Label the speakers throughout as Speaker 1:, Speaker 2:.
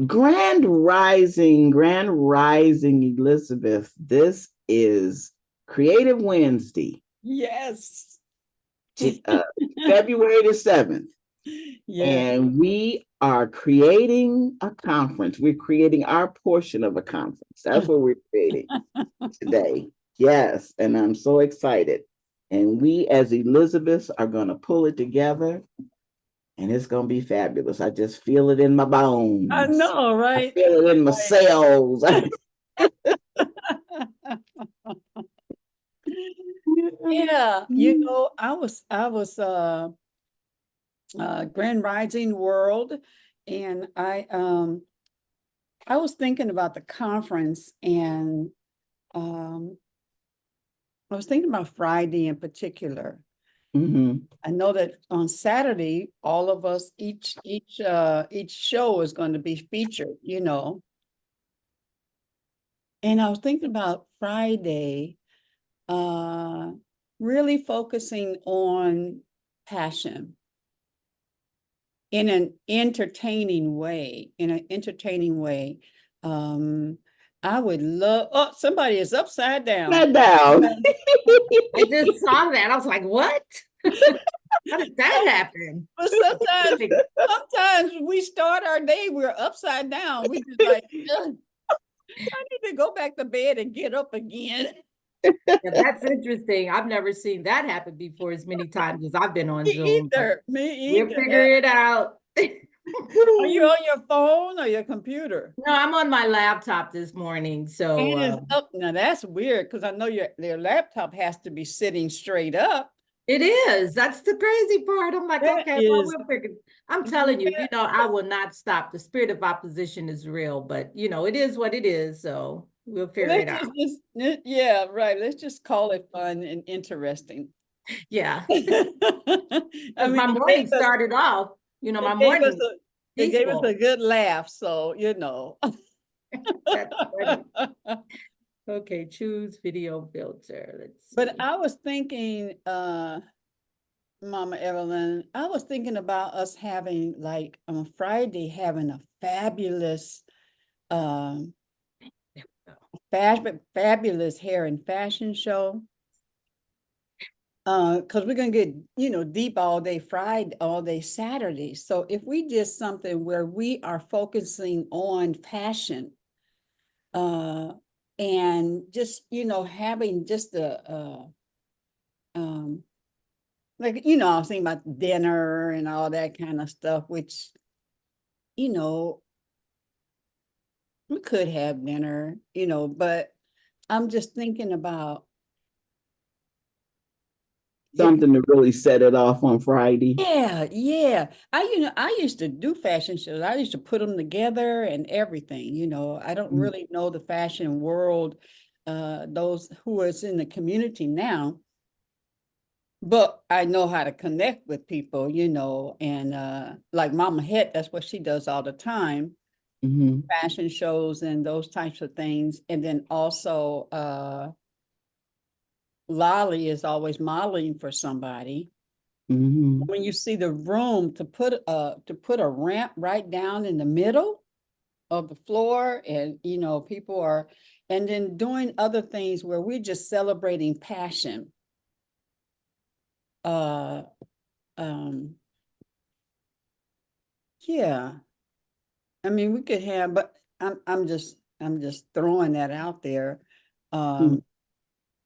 Speaker 1: Grand Rising, Elizabeth. This is Creative Wednesday,
Speaker 2: Yes.
Speaker 1: uh, February the 7th.
Speaker 2: Yes.
Speaker 1: And we are creating a conference. We're creating our portion of a conference. That's what we're creating today. Yes. And I'm so excited. And we, as Elizabeth, are going to pull it together and it's going to be fabulous. I just feel it in my
Speaker 2: I
Speaker 1: bones,
Speaker 2: know,
Speaker 1: I
Speaker 2: right?
Speaker 1: feel it in my cells.
Speaker 2: Yeah, I was Grand Rising World, and I was thinking about the conference, and um I was thinking about Friday in particular.
Speaker 1: Mhm.
Speaker 2: I know that on Saturday, all of us, each show is going to be featured. And I was thinking about Friday, uh, really focusing on passion in an entertaining way. Um, I would love, oh, somebody is upside down.
Speaker 1: That down.
Speaker 3: I just saw that. I was like, what? How did that happen?
Speaker 2: But sometimes we start our day, we're upside down. We just like, "Ugh, I need to go back to bed and get up again."
Speaker 3: Yeah, that's interesting. I've never seen that happen before as many times as I've been on
Speaker 2: Me
Speaker 3: Zoom, but
Speaker 2: either. Me
Speaker 3: we'll
Speaker 2: either.
Speaker 3: figure it out.
Speaker 2: Are you on your phone or your computer?
Speaker 3: No, I'm on my laptop this morning. So
Speaker 2: And it's up. Now that's weird because I know your laptop has to be sitting straight up.
Speaker 3: it is. That's the crazy part. I'm like,
Speaker 2: That
Speaker 3: okay, well,
Speaker 2: is,
Speaker 3: we'll figure. I'm telling you,
Speaker 2: yeah,
Speaker 3: I will not stop. The spirit of opposition is real, but it is what it is. So we'll figure it
Speaker 2: let's
Speaker 3: out.
Speaker 2: yeah, right. Let's just call it fun and interesting.
Speaker 3: Yeah.
Speaker 2: I
Speaker 3: Because
Speaker 2: mean,
Speaker 3: my morning started off, my
Speaker 2: it gave us
Speaker 3: morning
Speaker 2: a
Speaker 3: peaceful.
Speaker 2: good laugh. So,
Speaker 3: That's funny. Okay, choose video filter. Let's
Speaker 2: But
Speaker 3: see.
Speaker 2: I was thinking, Mama Evelyn, I was thinking about us having like on Friday having a fabulous, um, fabulous hair and fashion show. Because we're gonna get, deep all day Friday, all day Saturday. So if we did something where we are focusing on fashion, uh, and just, having just um, I was thinking about dinner and all that kind of stuff, which, you know, we could have dinner, but I'm just thinking about if,
Speaker 1: Something to really set it off on Friday.
Speaker 2: yeah, yeah. I used to do fashion shows. I used to put them together and everything, I don't
Speaker 1: Mm.
Speaker 2: really know the fashion world, those who is in the community now, but I know how to connect with people, and like Mama Het, that's what she does all the time,
Speaker 1: Mhm.
Speaker 2: fashion shows and those types of things. And then also Lolly is always modeling for somebody.
Speaker 1: Mhm.
Speaker 2: When you see the room to put a ramp right down in the middle of the floor, and people are, and then doing other things where we're just celebrating passion. Uh um yeah. I mean, we could have, but I'm just throwing that out there.
Speaker 1: Mm.
Speaker 2: Um,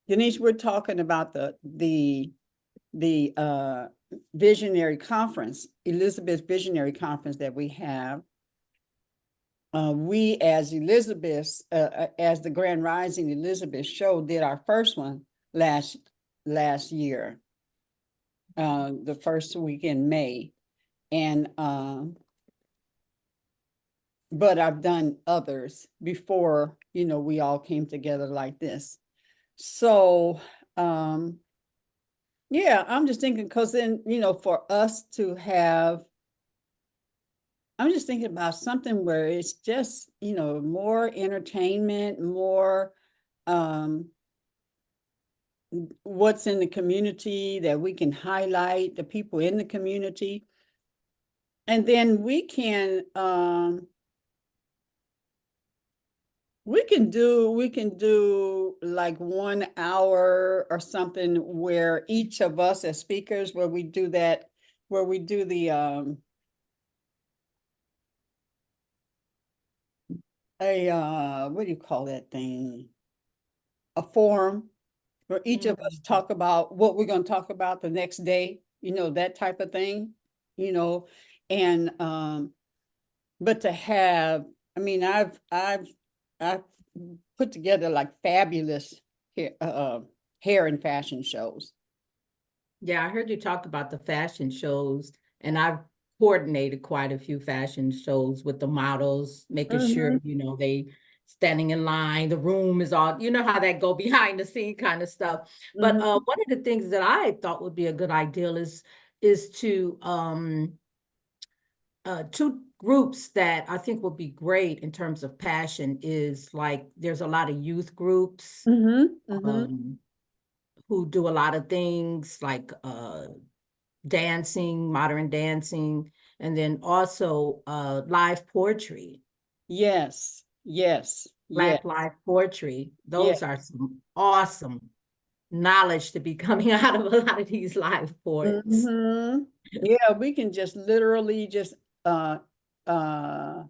Speaker 2: Denise, we're talking about the visionary conference, Elizabeth Visionary Conference that we have. We as Elizabeth, as the Grand Rising Elizabeth show, did our first one last year, the first week in May, and but I've done others before, we all came together like this. So, yeah, I'm just thinking, because then, for us to have, I'm just thinking about something where it's just, more entertainment, more um, what's in the community that we can highlight, the people in the community. And then we can We can do like 1 hour or something where each of us as speakers, where we do that, where we do the what do you call that thing? A forum where each of us talk about what we're going to talk about the next day, that type of thing, you know, and but to have, I mean, I've put together like fabulous hair and fashion shows.
Speaker 3: Yeah, I heard you talk about the fashion shows, and I've coordinated quite a few fashion shows with the models, making sure, they standing in line, the room is all, you know how that go behind the scene kind of stuff. But
Speaker 2: Mhm.
Speaker 3: one of the things that I thought would be a good idea is to two groups that I think would be great in terms of passion is like there's a lot of youth groups um, who do a lot of things like dancing, modern dancing, and then also live poetry,
Speaker 2: Yes, yes, yes,
Speaker 3: Black live poetry.
Speaker 2: yeah.
Speaker 3: Those are some awesome knowledge to be coming out of a lot of these live poets.
Speaker 2: Yeah, we can just literally just uh uh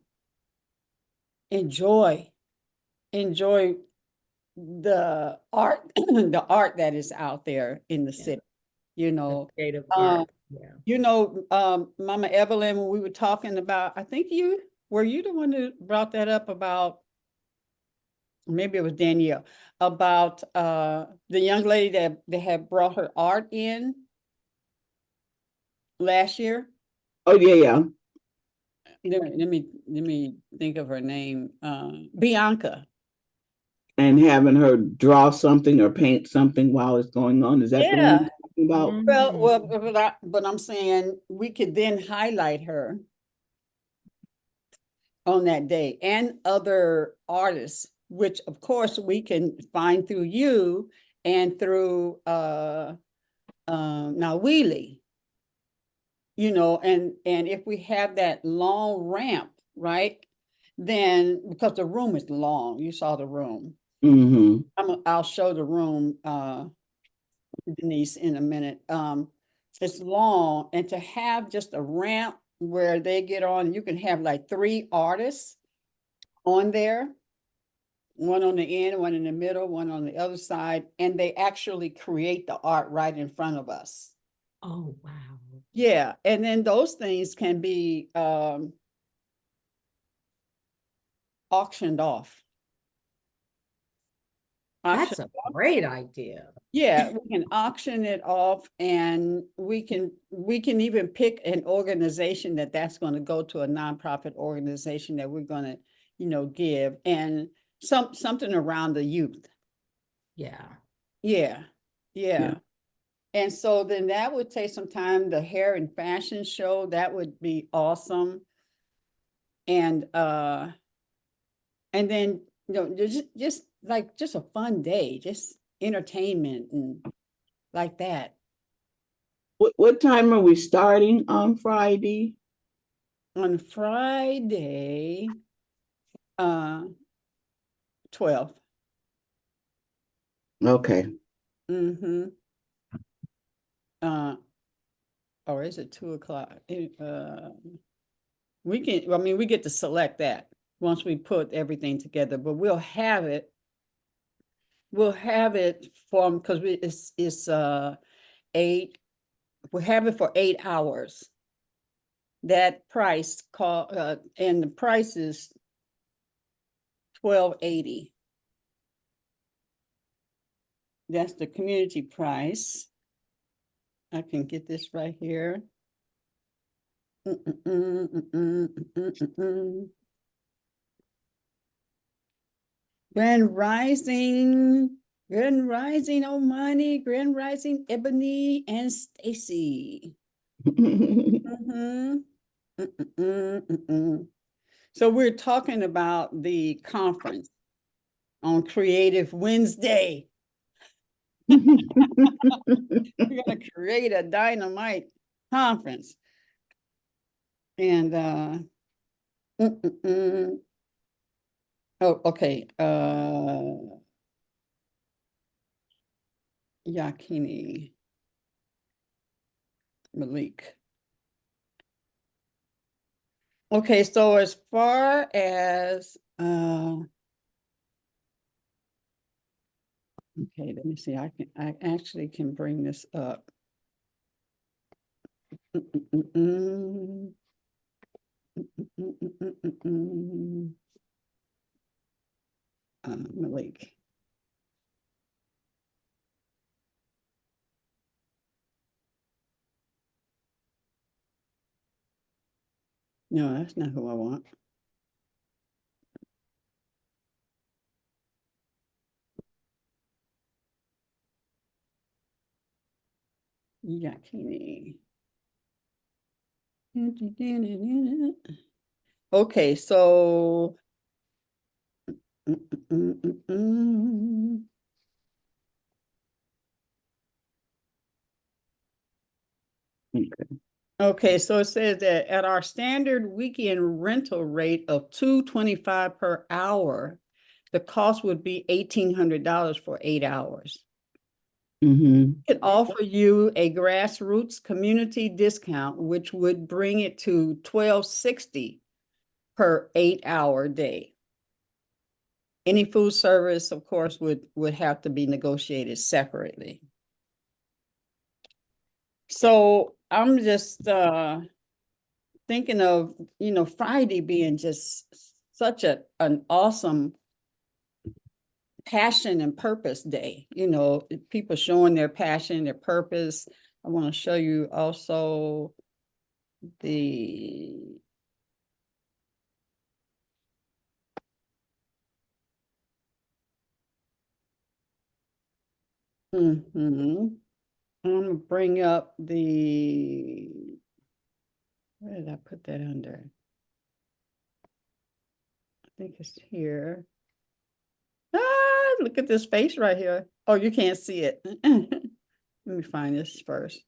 Speaker 2: enjoy enjoy the art the art that is out there in the
Speaker 3: Yeah,
Speaker 2: city,
Speaker 3: the
Speaker 2: know.
Speaker 3: creative
Speaker 2: Um,
Speaker 3: art. Yeah.
Speaker 2: Mama Evelyn, when we were talking about, I think were you the one who brought that up about, maybe it was Danielle, about the young lady that they had brought her art in last year.
Speaker 1: Oh, yeah, yeah.
Speaker 2: Let me think of her name. Bianca.
Speaker 1: And having her draw something or paint something while it's going on. Is that the one
Speaker 2: Yeah.
Speaker 1: you're talking about?
Speaker 2: Well,
Speaker 3: Mm.
Speaker 2: but I'm saying we could then highlight her on that day and other artists, which of course we can find through you and through now Wheelie, and if we have that long ramp, right? Then because the room is long, you saw the room.
Speaker 1: Mm-hmm.
Speaker 2: I'll show the room, Denise, in a minute. It's long, and to have just a ramp where they get on, you can have like 3 artists on there, one on the end, one in the middle, one on the other side, and they actually create the art right in front of us.
Speaker 3: Oh, wow.
Speaker 2: Yeah, and then those things can be auctioned off.
Speaker 3: That's
Speaker 2: Auction.
Speaker 3: a great idea.
Speaker 2: Yeah, we can auction it off, and we can even pick an organization that's going to go to, a nonprofit organization that we're going to, give, and something around the youth.
Speaker 3: Yeah.
Speaker 2: Yeah,
Speaker 1: Yeah.
Speaker 2: yeah. And so then that would take some time. The hair and fashion show, that would be awesome. And then just like just a fun day, just entertainment and like that.
Speaker 1: What time are we starting on Friday?
Speaker 2: On Friday, uh 12.
Speaker 1: Okay.
Speaker 2: Mm-hmm. Uh or is it 2 o'clock? We get to select that once we put everything together, but we'll have it from, because it's 8, we'll have it for 8 hours. That price and the price is $12.80. That's the community price. I can get this right here. Grand Rising, Grand Rising, Omani, Grand Rising, Ebony and Stacy. Mhm. So we're talking about the conference on Creative Wednesday. We're gonna create a dynamite conference. And Oh, okay, Yakini Malik. Okay, so as far as, okay, let me see, I actually can bring this up. Malik. No, that's not who I want. Yakini. Okay, so okay, so it says that at our standard weekend rental rate of $225 per hour, the cost would be $1,800 for 8 hours.
Speaker 1: Mm-hmm.
Speaker 2: It offer you a grassroots community discount, which would bring it to $1,260 per 8-hour day. Any food service, of course, would have to be negotiated separately. So I'm just thinking of, Friday being just such an awesome passion and purpose day, people showing their passion, their purpose. I want to show you also the I'm gonna bring up where did I put that under? I think it's here. Look at this face right here. Oh, you can't see it. Let me find this first.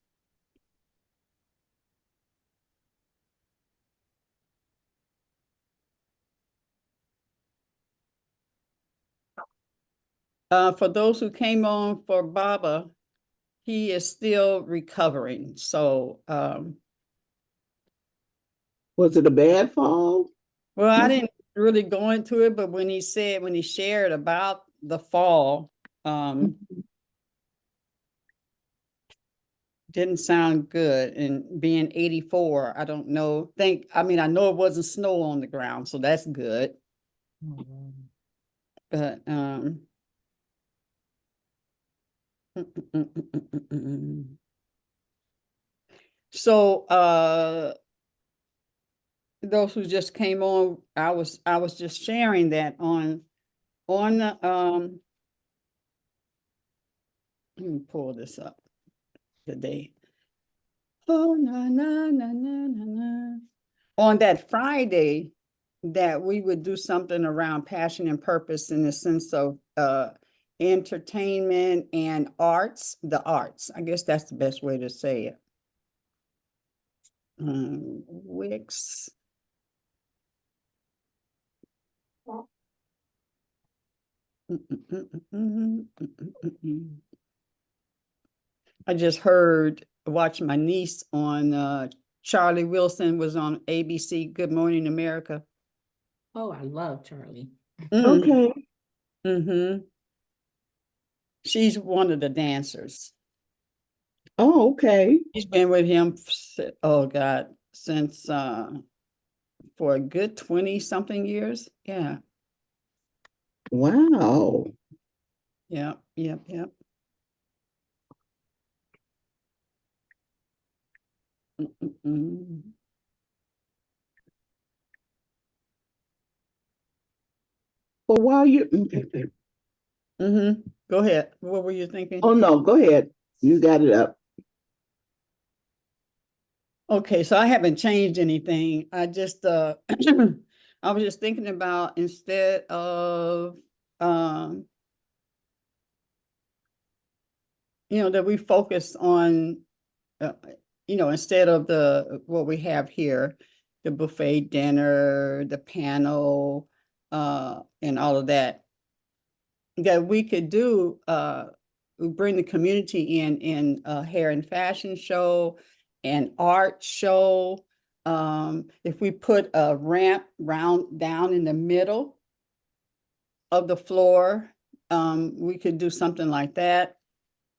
Speaker 2: For those who came on for Baba, he is still recovering. So,
Speaker 1: Was it a bad fall?
Speaker 2: well, I didn't really go into it, but when he shared about the fall, didn't sound good. And being 84, I don't know. I know it wasn't snow on the ground, so that's good. But so those who just came on, I was just sharing that on the let me pull this up today. Oh, na na na na na na. On that Friday, that we would do something around passion and purpose in the sense of entertainment and the arts. I guess that's the best way to say it. Wix. I just watched my niece on Charlie Wilson was on ABC Good Morning America.
Speaker 3: Oh, I love Charlie.
Speaker 1: Okay.
Speaker 2: She's one of the dancers.
Speaker 1: Oh, okay.
Speaker 2: She's been with him, oh God, since for a good 20-something years. Yeah.
Speaker 1: Wow.
Speaker 2: Yep.
Speaker 1: Well, while you
Speaker 2: Go ahead. What were you thinking?
Speaker 1: oh no, go ahead. You got it up.
Speaker 2: Okay, so I haven't changed anything. I just I was just thinking about instead of that we focus on instead of what we have here, the buffet dinner, the panel, and all of that, that we could do, bring the community in a hair and fashion show, an art show. If we put a ramp round down in the middle of the floor, we could do something like that.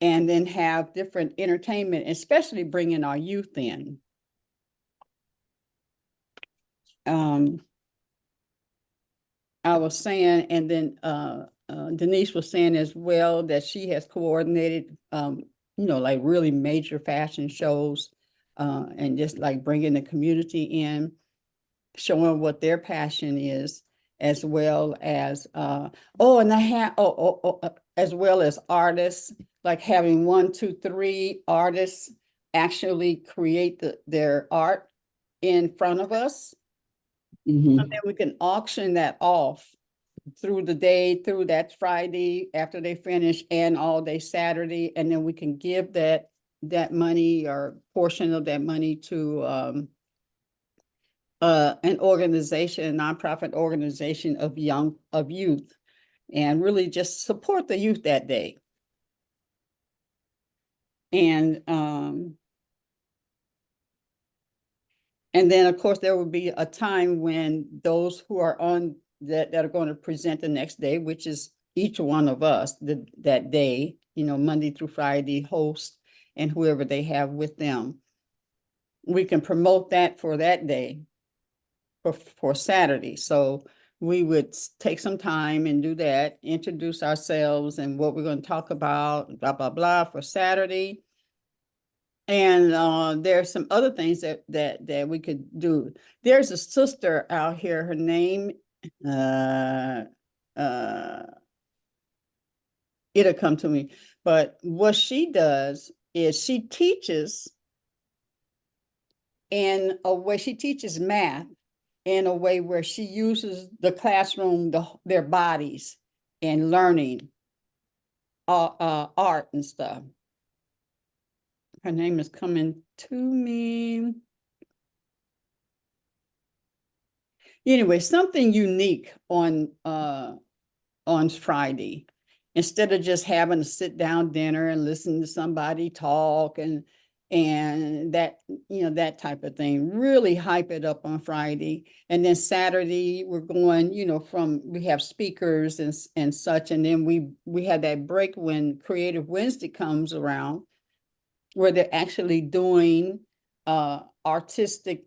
Speaker 2: And then have different entertainment, especially bringing our youth in. I was saying, and then Denise was saying as well that she has coordinated, like really major fashion shows, and just like bringing the community in, showing what their passion is, as well as as well as artists, like having 1, 2, 3 artists actually create their art in front of us.
Speaker 1: Mhm.
Speaker 2: And then we can auction that off through the day, through that Friday after they finish, and all day Saturday. And then we can give that money or portion of that money to an organization, a nonprofit organization of youth, and really just support the youth that day. And then, of course, there will be a time when those who are on that are going to present the next day, which is each one of us that day, Monday through Friday, host and whoever they have with them. We can promote that for that day, for Saturday. So we would take some time and do that, introduce ourselves and what we're going to talk about, blah, blah, blah, for Saturday. And there's some other things that we could do. There's a sister out here, her name, it'll come to me. But what she does is she teaches in a way, she teaches math in a way where she uses the classroom, their bodies, and learning art and stuff. Her name is coming to me. Anyway, something unique on Friday, instead of just having a sit down dinner and listen to somebody talk and that, that type of thing. Really hype it up on Friday. And then Saturday we're going, we have speakers and such, and then we have that break when Creative Wednesday comes around, where they're actually doing artistic,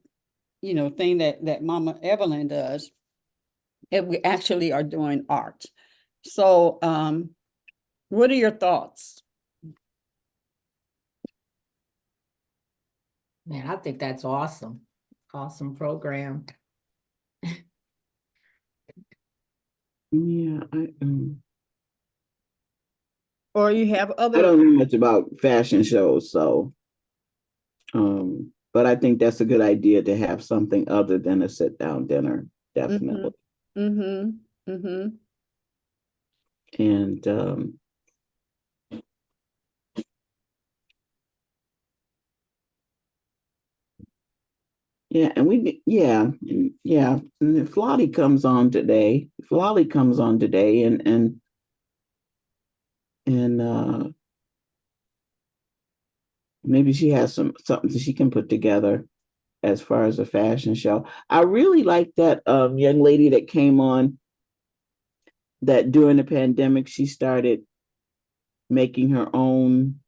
Speaker 2: thing that Mama Evelyn does. And we actually are doing art. So what are your thoughts?
Speaker 3: Man, I think that's awesome. Awesome program.
Speaker 1: Yeah,
Speaker 2: Or you have
Speaker 1: I
Speaker 2: other?
Speaker 1: don't know much about fashion shows, so but I think that's a good idea to have something other than a sit down dinner, definitely.
Speaker 2: Mm-hmm. Mm-hmm.
Speaker 1: And yeah, and then Flottie comes on today. Flottie comes on today, and maybe she has something that she can put together as far as a fashion show. I really like that young lady that came on, that during the pandemic she started making her own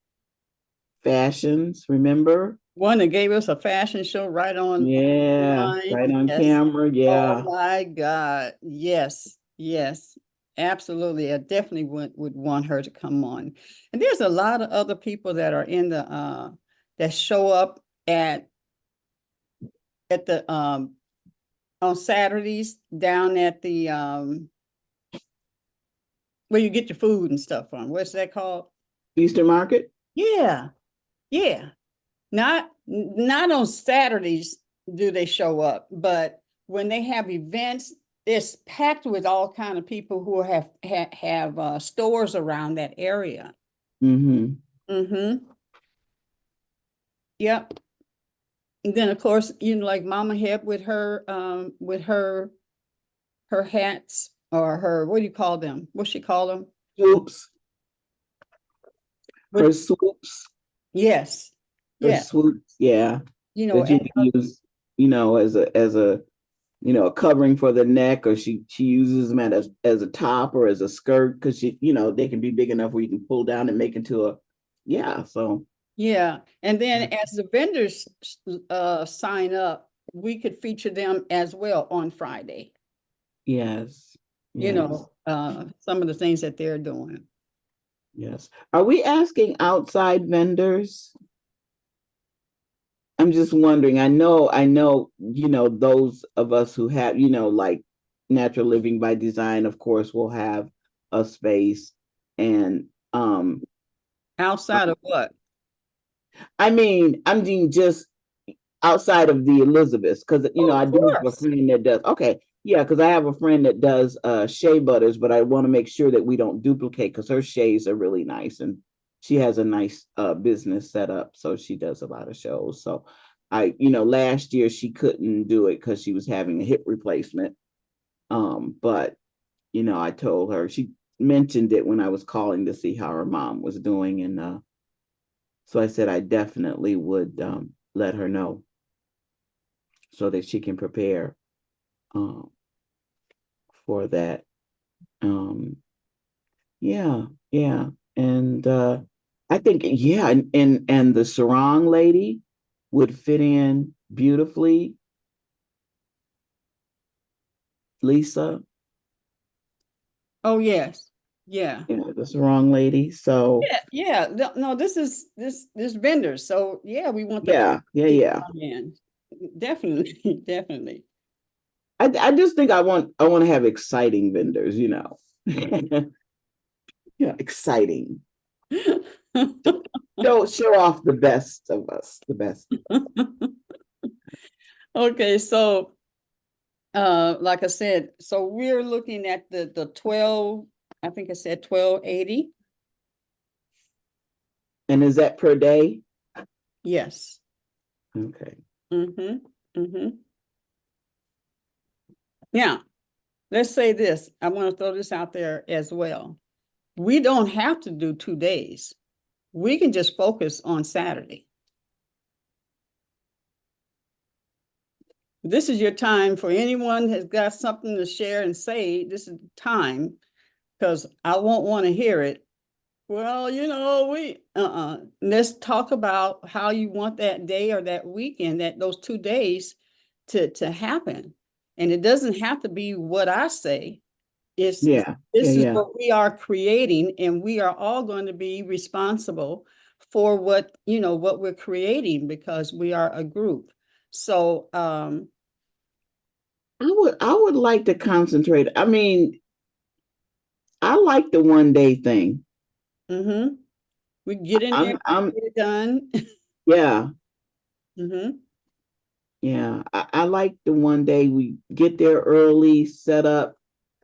Speaker 1: fashions. Remember?
Speaker 2: One that gave us a fashion show right on
Speaker 1: Yeah,
Speaker 2: line.
Speaker 1: right on
Speaker 2: Yes.
Speaker 1: camera.
Speaker 2: Oh
Speaker 1: Yeah.
Speaker 2: my God. Yes. Yes. Absolutely. I definitely would want her to come on. And there's a lot of other people that are in the that show up at the on Saturdays down at the where you get your food and stuff from. What's that called?
Speaker 1: Easter Market.
Speaker 2: Yeah. Yeah. Not on Saturdays do they show up, but when they have events, it's packed with all kind of people who have stores around that area.
Speaker 1: Mm-hmm.
Speaker 2: Mm-hmm. Yep. And then of course, like Mama Heb with her her hats or her, what do you call them? What she call them?
Speaker 1: Swoops, her
Speaker 2: But
Speaker 1: swoops,
Speaker 2: yes,
Speaker 1: her
Speaker 2: yeah,
Speaker 1: swoops, yeah.
Speaker 2: you know,
Speaker 1: That you
Speaker 2: and
Speaker 1: can use, as a a covering for the neck, or she uses them as a top or as a skirt, because they can be big enough where you can pull down and make into a, yeah. So
Speaker 2: yeah, and then as the vendors sign up, we could feature them as well on Friday.
Speaker 1: yes,
Speaker 2: You
Speaker 1: yes,
Speaker 2: know, some of the things that they're doing.
Speaker 1: yes. Are we asking outside vendors? I'm just wondering. I know, those of us who have, like Natural Living by Design, of course, will have a space. And
Speaker 2: Outside of what?
Speaker 1: I'm just outside of the Elizabeths, because
Speaker 2: Oh,
Speaker 1: I
Speaker 2: of
Speaker 1: do have a
Speaker 2: course.
Speaker 1: friend that does. Okay, yeah, because I have a friend that does shea butters, but I want to make sure that we don't duplicate, because her shays are really nice, and she has a nice business set up, so she does a lot of shows. So last year she couldn't do it because she was having a hip replacement. But I told her, she mentioned it when I was calling to see how her mom was doing, and so I said I definitely would let her know so that she can prepare um, for that. Um, yeah, yeah, and I think, yeah, and the sarong lady would fit in beautifully. Lisa,
Speaker 2: Oh, yes. Yeah.
Speaker 1: the sarong lady. So
Speaker 2: Yeah, yeah. No, this vendors. So yeah, we want the
Speaker 1: yeah, yeah,
Speaker 2: to
Speaker 1: yeah.
Speaker 2: come in. Definitely, definitely.
Speaker 1: I just think I want to have exciting vendors. Yeah, exciting. Show off the best of us, the best.
Speaker 2: Okay, so like I said, so we're looking at the 12, I think I said 1280.
Speaker 1: And is that per day?
Speaker 2: Yes.
Speaker 1: Okay.
Speaker 2: Mm-hmm. Mm-hmm. Now, let's say this. I want to throw this out there as well. We don't have to do 2 days. We can just focus on Saturday. This is your time. For anyone has got something to share and say, this is time, because I won't want to hear it. Well, let's talk about how you want that day or that weekend, those 2 days to happen. And it doesn't have to be what I say. It's
Speaker 1: Yeah, yeah,
Speaker 2: this is
Speaker 1: yeah.
Speaker 2: what we are creating, and we are all going to be responsible for what we're creating, because we are a group. So
Speaker 1: I would like to concentrate. I mean, I like the 1 day thing.
Speaker 2: mhm, we get in there,
Speaker 1: I'm
Speaker 2: get it done.
Speaker 1: yeah,
Speaker 2: Mhm.
Speaker 1: yeah. I like the 1 day we get there early, set up,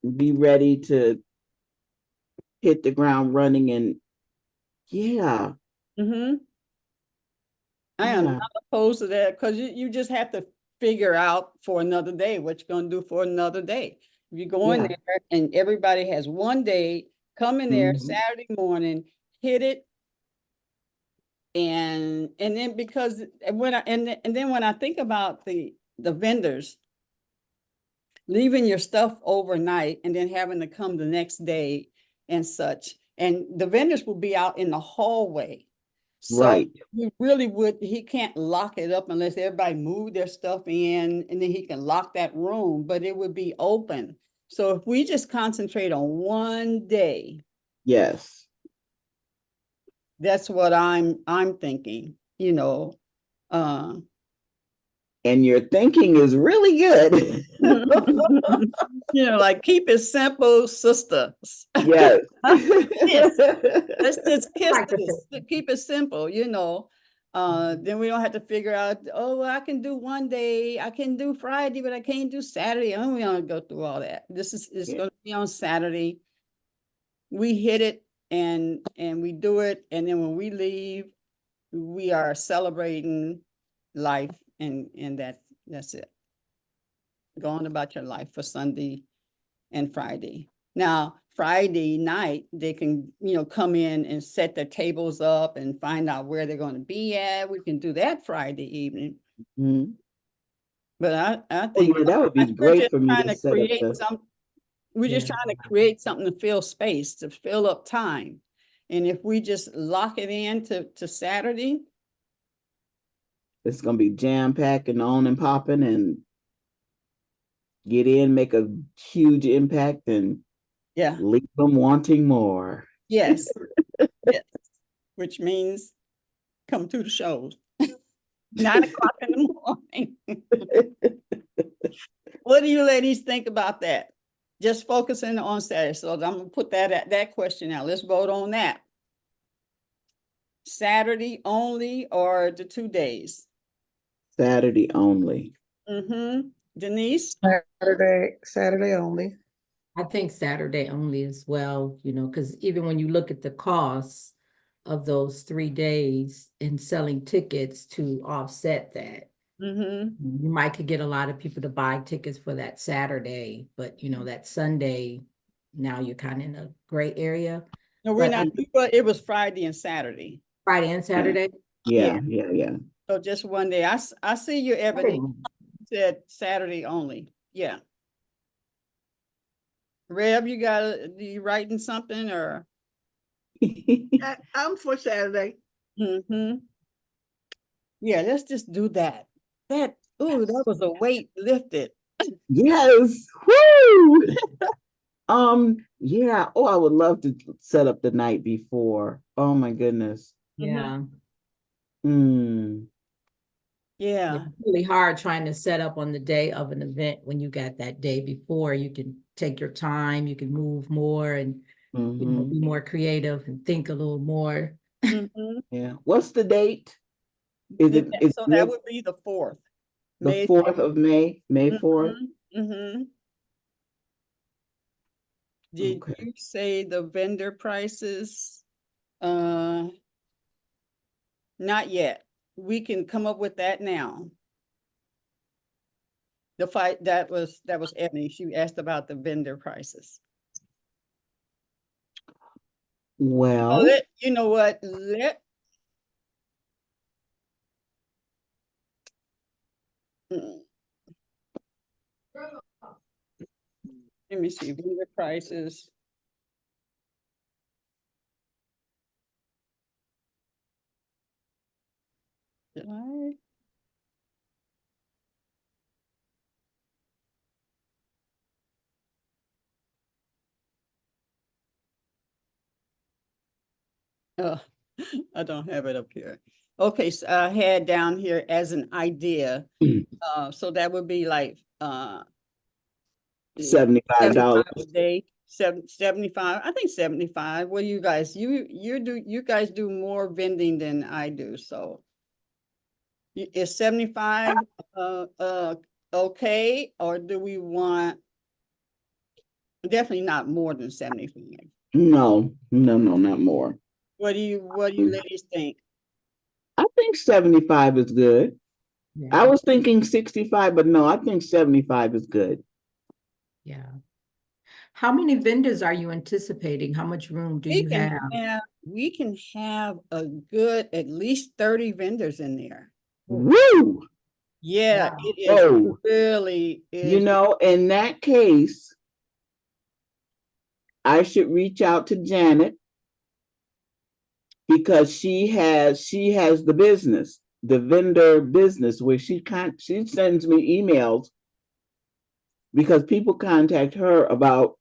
Speaker 1: be ready to hit the ground running, and yeah,
Speaker 2: Mhm. I am
Speaker 1: yeah,
Speaker 2: not opposed to that, because you just have to figure out for another day what you're going to do for another day. If you go in
Speaker 1: yeah.
Speaker 2: there and everybody has 1 day, come in there
Speaker 1: Mhm.
Speaker 2: Saturday morning, hit it, and then because and then when I think about the vendors leaving your stuff overnight and then having to come the next day and such, and the vendors will be out in the hallway. So
Speaker 1: Right.
Speaker 2: he can't lock it up unless everybody move their stuff in, and then he can lock that room, but it would be open. So if we just concentrate on 1 day,
Speaker 1: Yes.
Speaker 2: that's what I'm thinking, uh,
Speaker 1: And your thinking is really good.
Speaker 2: like keep it simple, sisters.
Speaker 1: Yes.
Speaker 2: Yes. Let's just
Speaker 3: I
Speaker 2: kiss
Speaker 3: like to
Speaker 2: this, keep it simple. Then we don't have to figure out, oh, well, I can do 1 day, I can do Friday, but I can't do Saturday. Oh, we don't go through all that. It's
Speaker 1: Yeah.
Speaker 2: going to be on Saturday. We hit it and we do it. And then when we leave, we are celebrating life, and that's it. Go on about your life for Sunday. and Friday. Now, Friday night, they can, come in and set their tables up and find out where they're going to be at. We can do that Friday evening.
Speaker 1: Mhm.
Speaker 2: But I
Speaker 1: Oh,
Speaker 2: think
Speaker 1: yeah, that would be
Speaker 2: we're
Speaker 1: great
Speaker 2: just
Speaker 1: for me
Speaker 2: trying
Speaker 1: to
Speaker 2: to
Speaker 1: set up
Speaker 2: create
Speaker 1: the,
Speaker 2: we're just
Speaker 3: Yeah.
Speaker 2: trying to create something to fill space, to fill up time. And if we just lock it in to Saturday,
Speaker 1: it's gonna be jam-packed and on and popping and get in, make a huge impact and
Speaker 2: yeah,
Speaker 1: leave them wanting more.
Speaker 2: yes, yes, which means come to the shows. 9 o'clock in the morning. What do you ladies think about that? Just focusing on Saturday. So I'm gonna put that question out. Let's vote on that. Saturday only or the 2 days?
Speaker 1: Saturday only.
Speaker 2: Mm-hmm. Denise?
Speaker 4: Saturday only.
Speaker 3: I think Saturday only as well, because even when you look at the costs of those 3 days and selling tickets to offset that,
Speaker 2: Mm-hmm.
Speaker 3: you might could get a lot of people to buy tickets for that Saturday, but that Sunday, now you're kind of in a gray area.
Speaker 2: No, we're
Speaker 3: But
Speaker 2: not, but it was Friday and Saturday.
Speaker 3: Friday and Saturday.
Speaker 1: Yeah,
Speaker 2: Yeah.
Speaker 1: yeah.
Speaker 2: So just one day. I see you, Evelyn, said Saturday only. Yeah. Rev, you writing something or?
Speaker 4: I'm for Saturday.
Speaker 2: Mm-hmm. Yeah, let's just do that. That was a weight lifted.
Speaker 1: Yes. Woo! Yeah. Oh, I would love to set up the night before. Oh my goodness.
Speaker 3: Yeah.
Speaker 1: Mm.
Speaker 2: Yeah.
Speaker 3: It's really hard trying to set up on the day of an event when you got that day before. You can take your time, you can move more and
Speaker 1: Mhm.
Speaker 3: be more creative and think a little more.
Speaker 2: Mm-hmm.
Speaker 1: Yeah. What's the date? Is it
Speaker 2: So that would be the 4th.
Speaker 1: the
Speaker 2: May
Speaker 1: 4th of May? May 4th?
Speaker 2: Mm-hmm. Did
Speaker 1: Okay.
Speaker 2: you say the vendor prices? Not yet. We can come up with that now. The fight that was Ebony. She asked about the vendor prices.
Speaker 1: Well,
Speaker 2: You know what? Mm, let me see vendor prices. Did I? Oh, I don't have it up here. Okay, so I had down here as an idea. So that would be like
Speaker 1: $75.
Speaker 2: a day, 75. I think 75. What do you guys? You guys do more vending than I do. So is 75 okay, or do we want definitely not more than 75?
Speaker 1: No, not more.
Speaker 2: What do you ladies think?
Speaker 1: I think 75 is good.
Speaker 3: Yeah.
Speaker 1: I was thinking 65, but no, I think 75 is good.
Speaker 3: Yeah. How many vendors are you anticipating? How much room do you have?
Speaker 2: We can have a good at least 30 vendors in there.
Speaker 1: Woo!
Speaker 2: Yeah,
Speaker 3: Wow.
Speaker 2: it is
Speaker 1: Oh,
Speaker 2: really is.
Speaker 1: in that case, I should reach out to Janet because she has the business, the vendor business, where she sends me emails because people contact her about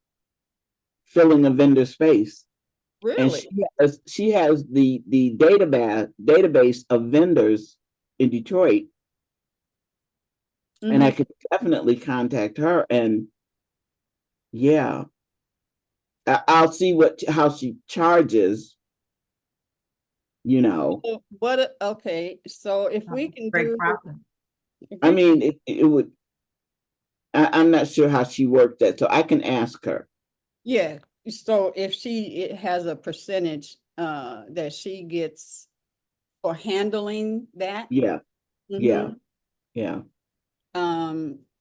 Speaker 1: filling a vendor space. And
Speaker 2: Really?
Speaker 1: she has the database of vendors in Detroit, and I could definitely contact her. And yeah, I'll see how she charges.
Speaker 2: Okay, so if we can
Speaker 3: Great
Speaker 2: do,
Speaker 3: profit.
Speaker 2: if
Speaker 1: I
Speaker 2: we
Speaker 1: mean, it would. I'm not sure how she worked that, so I can ask her.
Speaker 2: yeah, so if it has a percentage that she gets for handling that.
Speaker 1: Yeah, yeah,
Speaker 2: Mhm.
Speaker 1: yeah.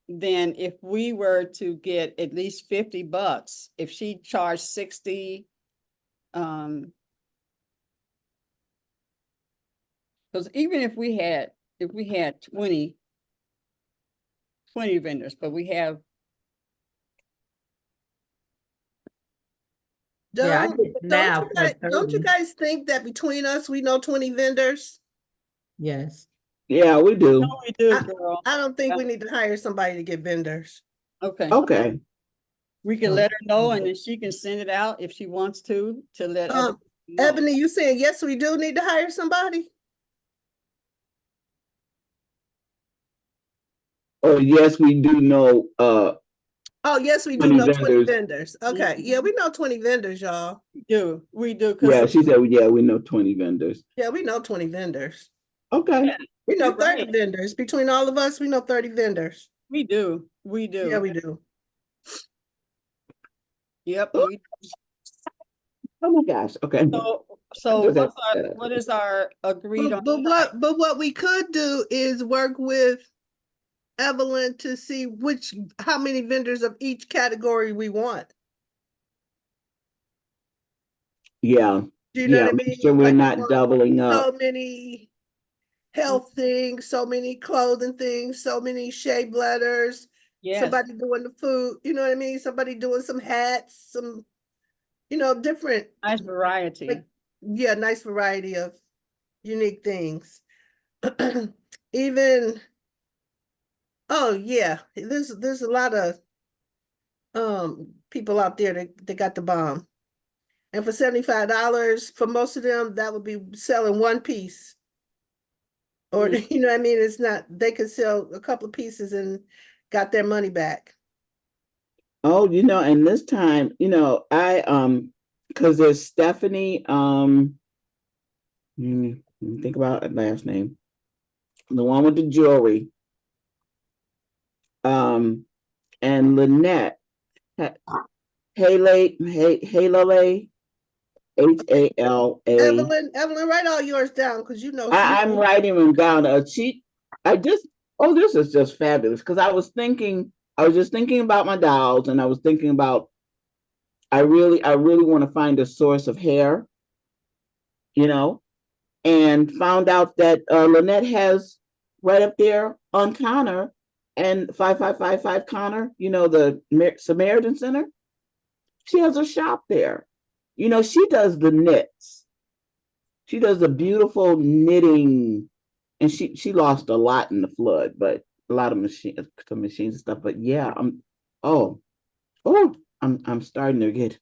Speaker 2: then if we were to get at least $50, if she charged 60, because even if we had 20 vendors, but we have,
Speaker 3: Yeah, I
Speaker 4: Don't,
Speaker 3: did now for
Speaker 4: don't you
Speaker 3: 30.
Speaker 4: guys think that between us, we know 20 vendors?
Speaker 3: Yes.
Speaker 1: Yeah, we do.
Speaker 2: no, we do,
Speaker 4: I-
Speaker 2: girl.
Speaker 4: I don't think we need to hire somebody to get vendors.
Speaker 2: Okay,
Speaker 1: Okay.
Speaker 2: we can let her know and then she can send it out if she wants to let other
Speaker 4: Um,
Speaker 2: people know.
Speaker 4: Ebony, you saying, yes, we do need to hire somebody?
Speaker 1: Oh, yes, we do know,
Speaker 4: Oh, yes, we do
Speaker 1: 20
Speaker 4: know 20
Speaker 1: vendors.
Speaker 4: vendors. Okay, yeah, we know 20 vendors, y'all.
Speaker 2: We do,
Speaker 1: Yeah,
Speaker 2: because
Speaker 1: she said, yeah, we know 20 vendors.
Speaker 4: Yeah, we know 20 vendors.
Speaker 1: Okay.
Speaker 4: We know
Speaker 2: You're
Speaker 4: 30
Speaker 2: right.
Speaker 4: vendors. Between all of us, we know 30 vendors.
Speaker 2: we do.
Speaker 4: Yeah, we do.
Speaker 2: Yep,
Speaker 1: Oh.
Speaker 2: we,
Speaker 1: Oh my gosh. Okay.
Speaker 2: so
Speaker 1: Just
Speaker 2: what is our agreed on?
Speaker 4: But what we could do is work with Evelyn to see how many vendors of each category we want.
Speaker 1: Yeah.
Speaker 4: Do you know
Speaker 1: Yeah.
Speaker 4: what I
Speaker 1: Make
Speaker 4: mean?
Speaker 1: sure we're
Speaker 4: Like, we
Speaker 1: not
Speaker 4: want
Speaker 1: doubling up.
Speaker 4: so many health things, so many clothing things, so many shea butters,
Speaker 2: Yes,
Speaker 4: somebody doing the food, you know what I mean? Somebody doing some hats, some, different,
Speaker 2: nice variety.
Speaker 4: like, yeah, nice variety of unique things. Even, oh yeah, there's a lot of people out there that got the bomb. And for $75, for most of them, that would be selling one piece. Or, you know what I mean? It's not, they could sell a couple of pieces and got their money back.
Speaker 1: Oh, and this time, I because there's Stephanie, let me think about her last name. The one with the jewelry. And Lynette, Haley, Haley, Hala.
Speaker 4: Evelyn, write all yours down because
Speaker 1: I'm writing them down. This is just fabulous because I was just thinking about my dolls, and I was thinking about, I really want to find a source of hair, and found out that Lynette has right up there on Connor and 5555 Connor, the Samaritan Center. She has a shop there. She does the knits. She does a beautiful knitting, and she lost a lot in the flood, but a lot of machines and stuff. But yeah, I'm starting to get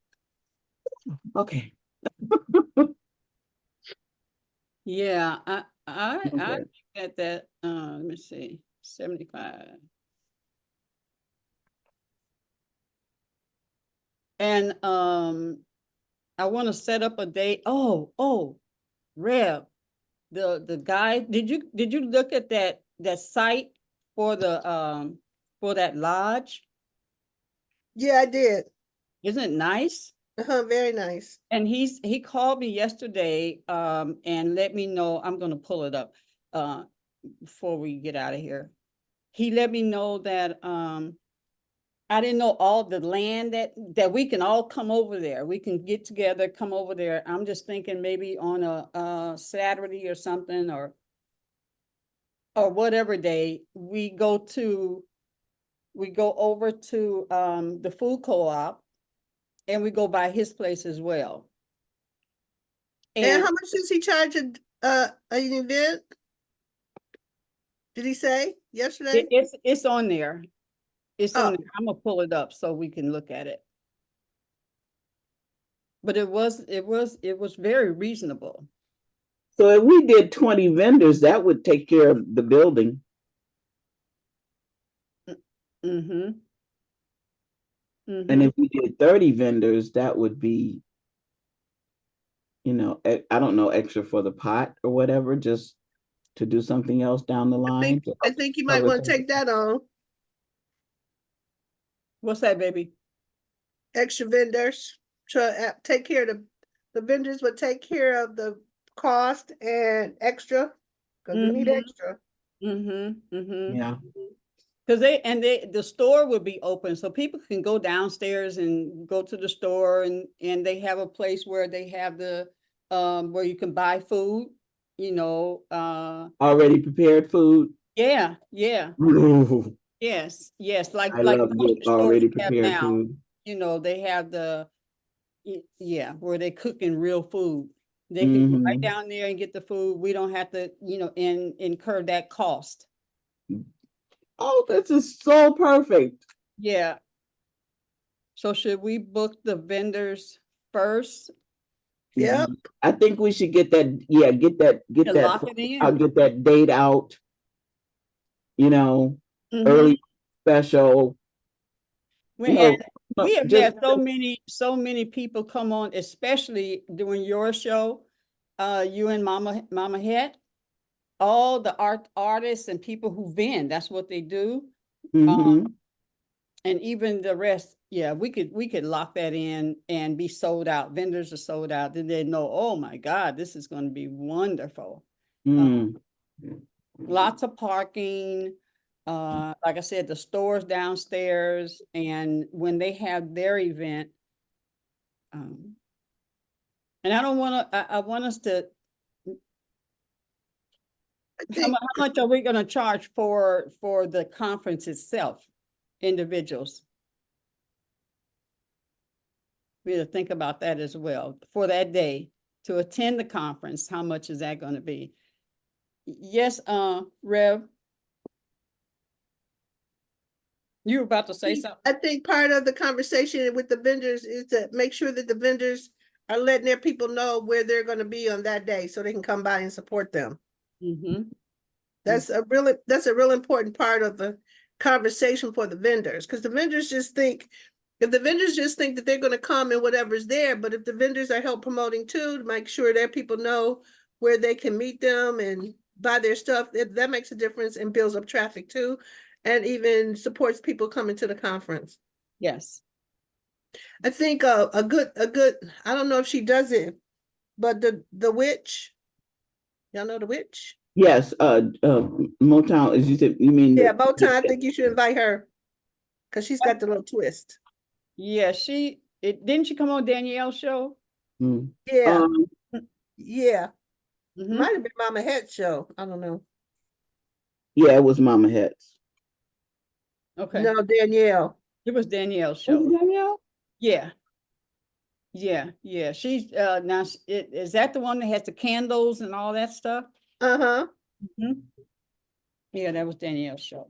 Speaker 1: okay.
Speaker 2: Yeah, I
Speaker 1: Okay.
Speaker 2: get that, let me see, 75. And, I want to set up a date. Oh, Rev, the guy, did you look at that site for for that lodge?
Speaker 4: Yeah, I did.
Speaker 2: Isn't it nice?
Speaker 4: Very nice.
Speaker 2: And he called me yesterday, and let me know, I'm gonna pull it up, before we get out of here. He let me know that, I didn't know all the land that we can all come over there. We can get together, come over there. I'm just thinking maybe on a Saturday or something, or whatever day we go over to the food co-op, and we go by his place as well.
Speaker 4: And
Speaker 2: And
Speaker 4: how much does he charge an event? Did he say yesterday?
Speaker 2: it's on there. It's on
Speaker 4: Oh.
Speaker 2: there. I'm gonna pull it up so we can look at it. But it was very reasonable.
Speaker 1: So if we did 20 vendors, that would take care of the building.
Speaker 2: Mm-hmm.
Speaker 1: And if we did 30 vendors, that would be, I don't know, extra for the pot or whatever, just to do something else down the line.
Speaker 4: I think you might want to take that on.
Speaker 2: What's that, baby?
Speaker 4: Extra vendors to take care of the vendors would take care of the cost and extra because we need extra.
Speaker 2: Mm-hmm. Mm-hmm.
Speaker 1: Yeah.
Speaker 2: Because the store will be open, so people can go downstairs and go to the store, and they have a place where they have where you can buy food,
Speaker 1: Already prepared food.
Speaker 2: yeah,
Speaker 1: Ooh,
Speaker 2: yes, like
Speaker 1: I love
Speaker 2: most
Speaker 1: good
Speaker 2: stores
Speaker 1: already
Speaker 2: have
Speaker 1: prepared
Speaker 2: now,
Speaker 1: food.
Speaker 2: they have where they cooking real food. They can go right
Speaker 1: Mhm.
Speaker 2: down there and get the food. We don't have to, incur that cost.
Speaker 1: Oh, this is so perfect.
Speaker 2: Yeah. So should we book the vendors first
Speaker 4: Yep.
Speaker 1: I think we should get that, yeah, get
Speaker 2: and
Speaker 1: that,
Speaker 2: lock it
Speaker 1: I'll
Speaker 2: in?
Speaker 1: get that date out,
Speaker 2: Mhm.
Speaker 1: early special, you know,
Speaker 2: We have
Speaker 1: just,
Speaker 2: had so many people come on, especially during your show, you and Mama Het, all the artists and people who vend, that's what they do.
Speaker 1: mhm.
Speaker 2: And even the rest, yeah, we could lock that in and be sold out. Vendors are sold out. Then they know, oh my God, this is going to be wonderful.
Speaker 1: Mm.
Speaker 2: Lots of parking. Like I said, the stores downstairs, and when they have their event, and I don't want to. I want us to.
Speaker 4: I
Speaker 2: How
Speaker 4: think
Speaker 2: much are we going to charge for the conference itself, individuals? We have to think about that as well for that day to attend the conference. How much is that going to be? Yes, Rev, you were about to say something.
Speaker 4: I think part of the conversation with the vendors is to make sure that the vendors are letting their people know where they're gonna be on that day so they can come by and support them.
Speaker 2: Mm-hmm.
Speaker 4: That's a real important part of the conversation for the vendors, because the vendors just think, if the vendors just think that they're gonna come and whatever's there, but if the vendors are help promoting too, to make sure that people know where they can meet them and buy their stuff, that makes a difference and builds up traffic too, and even supports people coming to the conference.
Speaker 2: Yes.
Speaker 4: I think a good, I don't know if she does it, but the witch, y'all know the witch?
Speaker 1: Yes, Motown, as you said, you mean
Speaker 4: Yeah, Bowtie, I think you should invite her, because she's got the little twist.
Speaker 2: Yeah, didn't she come on Danielle's show?
Speaker 1: Mm.
Speaker 4: Yeah,
Speaker 1: Um,
Speaker 4: yeah.
Speaker 2: Mm-hmm.
Speaker 4: Might have been Mama Head show. I don't know.
Speaker 1: yeah, it was Mama Hets.
Speaker 2: Okay.
Speaker 4: No, Danielle.
Speaker 2: It was Danielle's
Speaker 1: Was it
Speaker 2: show.
Speaker 1: Danielle?
Speaker 2: Yeah. Yeah. She's now is that the one that has the candles and all that stuff?
Speaker 4: Uh-huh.
Speaker 2: Mhm. Yeah, that was Danielle's show.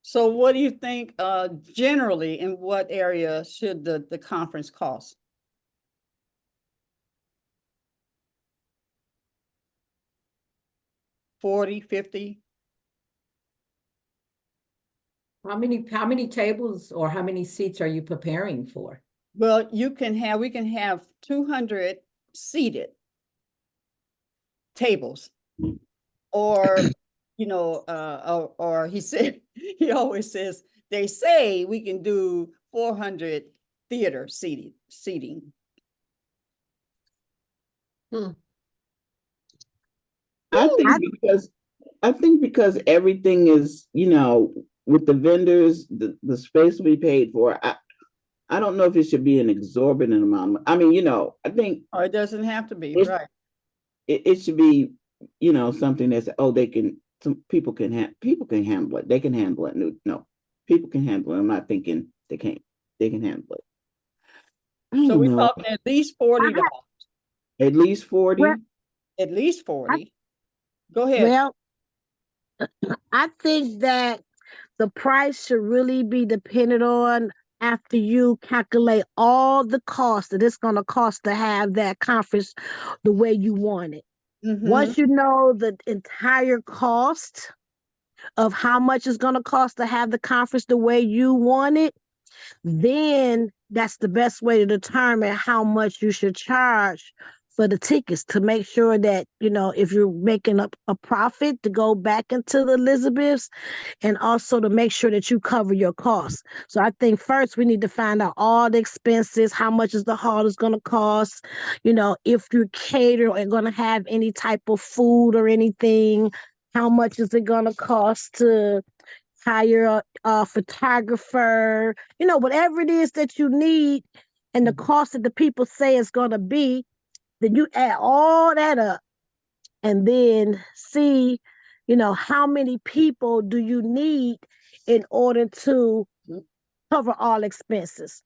Speaker 2: So what do you think, generally, in what area should the conference cost? $40, $50?
Speaker 3: How many tables or how many seats are you preparing for?
Speaker 2: Well, we can have 200 seated tables, or, or he said, he always says, they say we can do 400 theater seating.
Speaker 1: I think because everything is, with the vendors, the space we paid for, I don't know if it should be an exorbitant amount. I mean, I think
Speaker 2: Or it doesn't have to be,
Speaker 1: It's-
Speaker 2: right?
Speaker 1: it should be, something that's, some people can handle it. They can handle it. No, people can handle it. I'm not thinking they can't. They can handle it. I
Speaker 2: So
Speaker 1: don't
Speaker 2: we
Speaker 1: know.
Speaker 2: talking at least $40,
Speaker 1: At least 40.
Speaker 5: Well,
Speaker 2: at least 40. Go ahead.
Speaker 5: well, I think that the price should really be dependent on after you calculate all the costs that it's going to cost to have that conference the way you want it.
Speaker 2: Mhm.
Speaker 5: Once you know the entire cost of how much it's going to cost to have the conference the way you want it, then that's the best way to determine how much you should charge for the tickets to make sure that, you know, if you're making up a profit to go back into the Elizabeths, and also to make sure that you cover your costs. So I think first we need to find out all the expenses, how much is the hall is going to cost, you know, if you cater or going to have any type of food or anything, how much is it going to cost to hire a photographer, you know, whatever it is that you need and the cost that the people say is going to be, then you add all that up and then see, you know, how many people do you need in order to cover all expenses.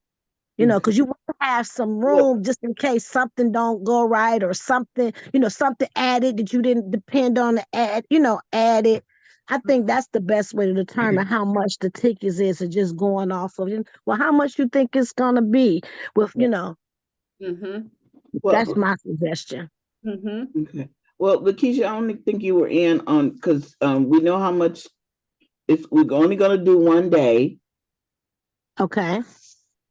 Speaker 5: You know, because you want to have some room just in case something don't go right or something, you know, something added that you didn't depend on to add, you know, added. I think that's the best way to determine how much the tickets is, just going off of it. Well, how much you think it's gonna be with, you know,
Speaker 2: Mm-hmm.
Speaker 1: Well,
Speaker 5: that's my suggestion.
Speaker 2: Mm-hmm.
Speaker 1: okay. Well, Lakeisha, I only think you were in on because we know how much we're only going to do one day,
Speaker 5: Okay.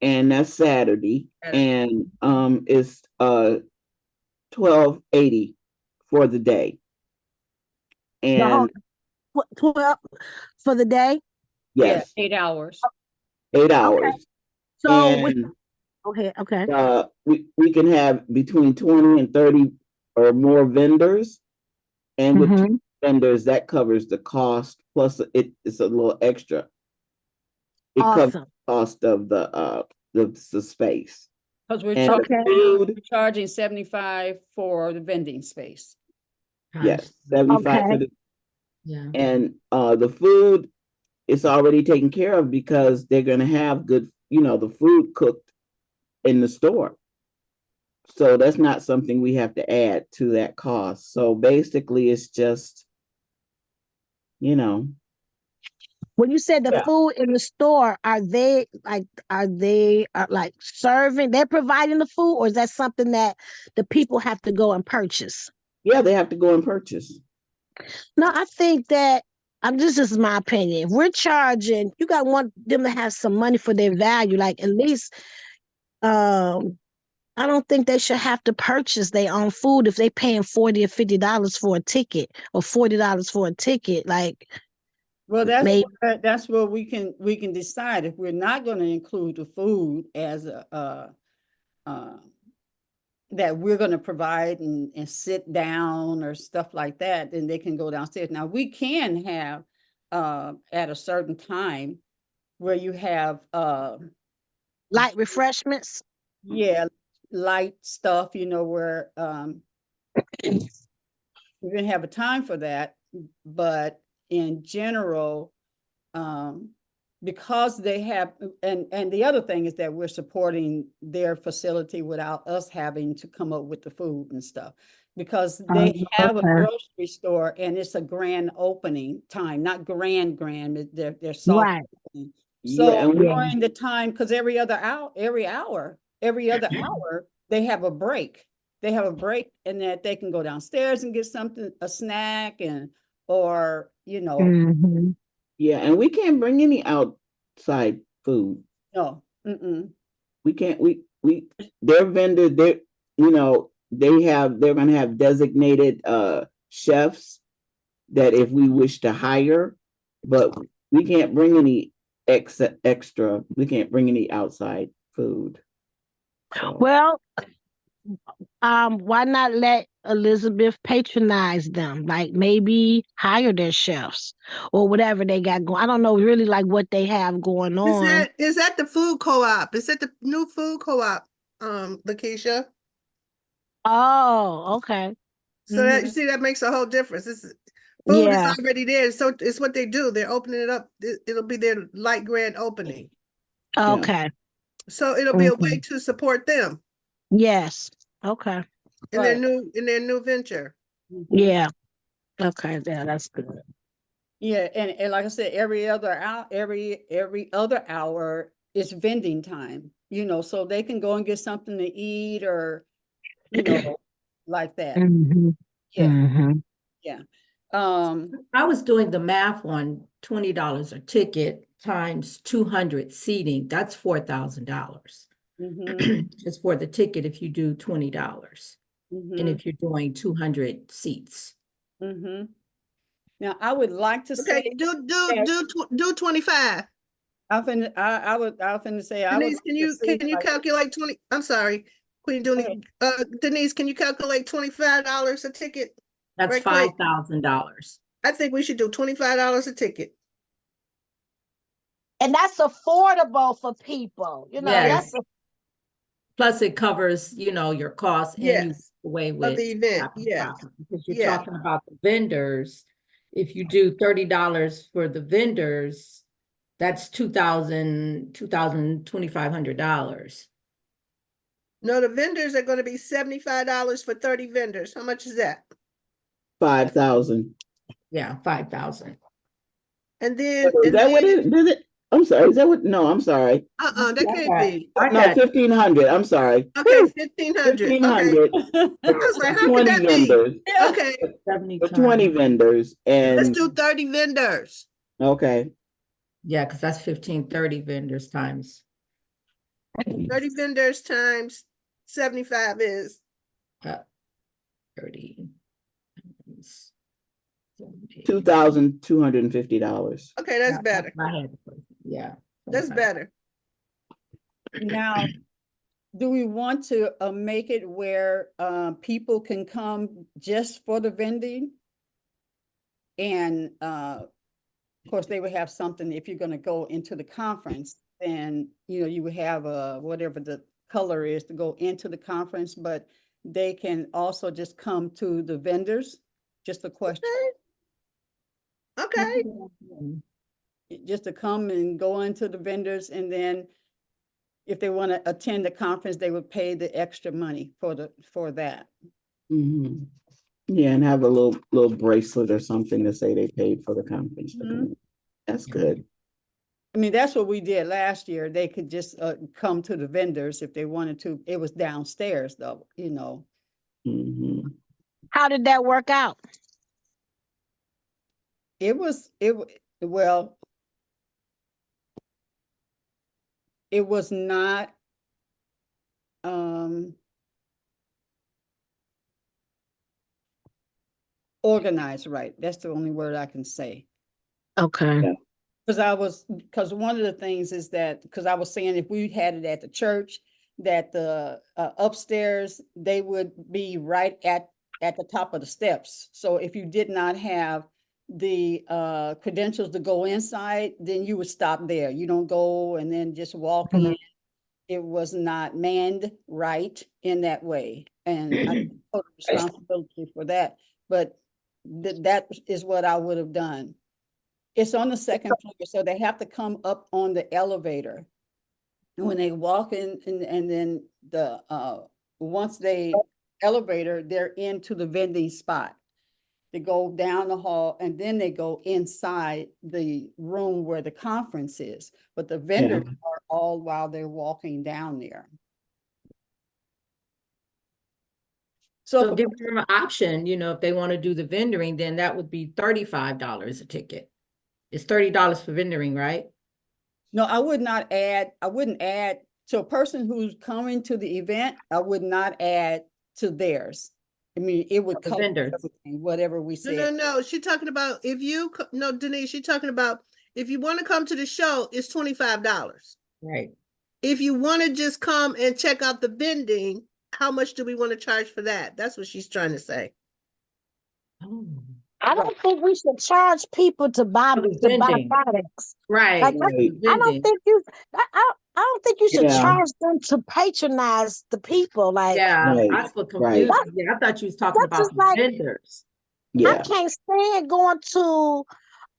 Speaker 1: and that's Saturday,
Speaker 3: Saturday.
Speaker 1: and it's $12.80 for the day,
Speaker 5: The whole
Speaker 1: and
Speaker 5: 12 for the day.
Speaker 2: Yeah,
Speaker 1: yes,
Speaker 2: 8 hours.
Speaker 1: 8 hours,
Speaker 5: So with
Speaker 1: and
Speaker 5: go ahead. Okay.
Speaker 1: we can have between 20 and 30 or more vendors, and with
Speaker 5: Mm-hmm.
Speaker 1: 2 vendors that covers the cost plus it's a little extra. It covers
Speaker 5: Awesome.
Speaker 1: the cost of the space
Speaker 2: Because we're
Speaker 1: and the
Speaker 5: Okay.
Speaker 1: food.
Speaker 2: charging 75 for the vending space.
Speaker 1: Yes,
Speaker 3: Times-
Speaker 1: 75 for
Speaker 5: Okay.
Speaker 1: the
Speaker 3: Yeah.
Speaker 1: and the food is already taken care of because they're going to have good, the food cooked in the store. So that's not something we have to add to that cost. So basically, it's just, you know,
Speaker 5: When you said the
Speaker 1: yeah,
Speaker 5: food in the store, are they like serving? They're providing the food, or is that something that the people have to go and purchase?
Speaker 1: yeah, they have to go and purchase.
Speaker 5: No, I think that this is my opinion. If we're charging, you got want them to have some money for their value. Like at least, um, I don't think they should have to purchase their own food if they paying $40 or $50 for a ticket or $40 for a ticket. Like
Speaker 2: Well,
Speaker 5: maybe
Speaker 2: that's where we can decide if we're not going to include the food as uh, that we're going to provide and sit down or stuff like that, then they can go downstairs. Now we can have at a certain time where you have
Speaker 5: light refreshments.
Speaker 2: yeah, light stuff, where we're gonna have a time for that, but in general, um, because they have, and the other thing is that we're supporting their facility without us having to come up with the food and stuff. Because they have a
Speaker 5: Okay.
Speaker 2: grocery store and it's a grand opening time, not grand, they're soft
Speaker 5: Right.
Speaker 2: opening.
Speaker 1: Yeah,
Speaker 2: So
Speaker 1: and we,
Speaker 5: Yeah.
Speaker 2: during the time, because every other hour, they have a break. They have a break and that they can go downstairs and get something, a snack or,
Speaker 5: Mhm.
Speaker 1: yeah, and we can't bring any outside food.
Speaker 2: no, mm-mm.
Speaker 1: We can't. Their vendor. They're going to have designated chefs that if we wish to hire, but we can't bring any extra. We can't bring any outside food. So,
Speaker 5: Well, why not let Elizabeth patronize them? Like maybe hire their chefs or whatever they got going. I don't know really like what they have going on.
Speaker 4: Is that the food co-op? Is that the new food co-op, Lakeisha?
Speaker 5: Oh, okay.
Speaker 4: So that you
Speaker 2: Mhm.
Speaker 4: see, that makes a whole difference. Food is
Speaker 5: Yeah.
Speaker 4: already there, so it's what they do. They're opening it up. It'll be their light grand opening,
Speaker 1: yeah.
Speaker 5: Okay.
Speaker 4: so it'll be a way
Speaker 5: Mhm.
Speaker 4: to support them
Speaker 5: Yes. Okay.
Speaker 4: in their
Speaker 2: Right.
Speaker 4: new venture.
Speaker 2: Mhm.
Speaker 5: Yeah. Okay. Yeah, that's good.
Speaker 2: Yeah, and like I said, every other hour is vending time, so they can go and get something to eat or, like that.
Speaker 5: Mm-hmm.
Speaker 2: Yeah,
Speaker 5: Mm-hmm.
Speaker 2: yeah. Um,
Speaker 3: I was doing the math on $20 a ticket times 200 seating. That's $4,000.
Speaker 2: mhm.
Speaker 3: Just for the ticket if you do $20. and
Speaker 2: Mhm,
Speaker 3: if you're doing 200 seats.
Speaker 2: mhm. Now, I would like to say,
Speaker 4: Okay, do
Speaker 2: that-
Speaker 4: 25.
Speaker 2: I was finna say, I would.
Speaker 4: Denise,
Speaker 2: like to see,
Speaker 4: can you
Speaker 2: like,
Speaker 4: calculate 20? I'm sorry, Queen
Speaker 2: ahead.
Speaker 4: Denise, can you calculate $25 a ticket?
Speaker 3: That's
Speaker 4: Right quick.
Speaker 3: $5,000.
Speaker 4: I think we should do $25 a ticket.
Speaker 5: And that's affordable for people. You know,
Speaker 3: Yes.
Speaker 5: that's a,
Speaker 3: Plus it covers, your costs and you
Speaker 4: Yes,
Speaker 3: away
Speaker 4: of
Speaker 3: with
Speaker 4: the event,
Speaker 3: half the
Speaker 4: yes,
Speaker 3: profit. Because you're
Speaker 4: yeah.
Speaker 3: talking about the vendors. If you do $30 for the vendors, that's $2,500.
Speaker 4: No, the vendors are gonna be $75 for 30 vendors. How much is that?
Speaker 1: 5,000.
Speaker 3: Yeah, 5,000.
Speaker 4: And then,
Speaker 1: Is that what it is? It? I'm sorry. Is that what? No, I'm sorry.
Speaker 4: that can't be.
Speaker 1: No, 1,500. I'm sorry.
Speaker 4: Okay, 1,500, okay.
Speaker 1: 1,500
Speaker 4: I was like, how could
Speaker 1: 20
Speaker 4: that be?
Speaker 1: vendors.
Speaker 4: Okay,
Speaker 3: 70
Speaker 1: For 20
Speaker 3: times.
Speaker 1: vendors.
Speaker 4: let's
Speaker 1: And
Speaker 4: do 30 vendors.
Speaker 1: okay.
Speaker 3: Yeah, because that's 30 vendors times
Speaker 4: 30 vendors times 75 is,
Speaker 3: 30. times 70.
Speaker 1: $2,250.
Speaker 4: okay, that's
Speaker 3: Yeah,
Speaker 4: better.
Speaker 3: my head. Yeah.
Speaker 4: That's better.
Speaker 2: Now, do we want to make it where people can come just for the vending? And of course, they would have something, if you're gonna go into the conference, then, you would have whatever the color is to go into the conference, but they can also just come to the vendors, just a question.
Speaker 4: Okay,
Speaker 2: Just to come and go into the vendors, and then if they want to attend the conference, they would pay the extra money for that.
Speaker 1: Mhm. Yeah, and have a little bracelet or something to say they paid for the conference.
Speaker 2: Mhm.
Speaker 1: That's
Speaker 3: Yeah.
Speaker 1: good.
Speaker 2: I mean, that's what we did last year. They could just come to the vendors if they wanted to. It was downstairs though,
Speaker 1: Mhm.
Speaker 5: how did that work out?
Speaker 2: Well, it was not organized right. That's the only word I can say.
Speaker 5: Okay.
Speaker 1: Yeah.
Speaker 2: Because one of the things is that, because I was saying if we had it at the church, that the upstairs, they would be right at the top of the steps. So if you did not have the credentials to go inside, then you would stop there. You don't go and then just walk in. It was not manned right in that way. And I took total responsibility for that. But that is what I would have done. It's on the second floor, so they have to come up on the elevator. And when they walk in, and then once they elevator, they're into the vending spot. They go down the hall and then they go inside the room where the conference is. But the vendors are all while they're walking down there.
Speaker 3: So give them an option, if they want to do the vendoring, then that would be $35 a ticket. It's $30 for vendoring, right?
Speaker 2: No, I wouldn't add to a person who's coming to the event, I would not add to theirs. I mean, it would
Speaker 3: The
Speaker 2: cover
Speaker 3: vendors.
Speaker 2: everything, whatever we said.
Speaker 4: no, she's talking about no, Denise, she's talking about if you want to come to the show, it's $25.
Speaker 3: Right.
Speaker 4: If you want to just come and check out the vending, how much do we want to charge for that? That's what she's trying to say.
Speaker 3: Oh.
Speaker 5: I don't think we should charge people to buy
Speaker 3: vending.
Speaker 5: products.
Speaker 3: Right.
Speaker 5: Like,
Speaker 1: Right.
Speaker 5: I don't think you should
Speaker 1: Yeah.
Speaker 5: charge them to patronize the people. Like,
Speaker 3: Yeah,
Speaker 1: Right,
Speaker 3: that's what
Speaker 1: right.
Speaker 3: confused me. I thought you was talking
Speaker 5: that's
Speaker 3: about
Speaker 5: just
Speaker 3: the
Speaker 5: like,
Speaker 3: vendors.
Speaker 5: I
Speaker 1: Yeah.
Speaker 5: can't stand going to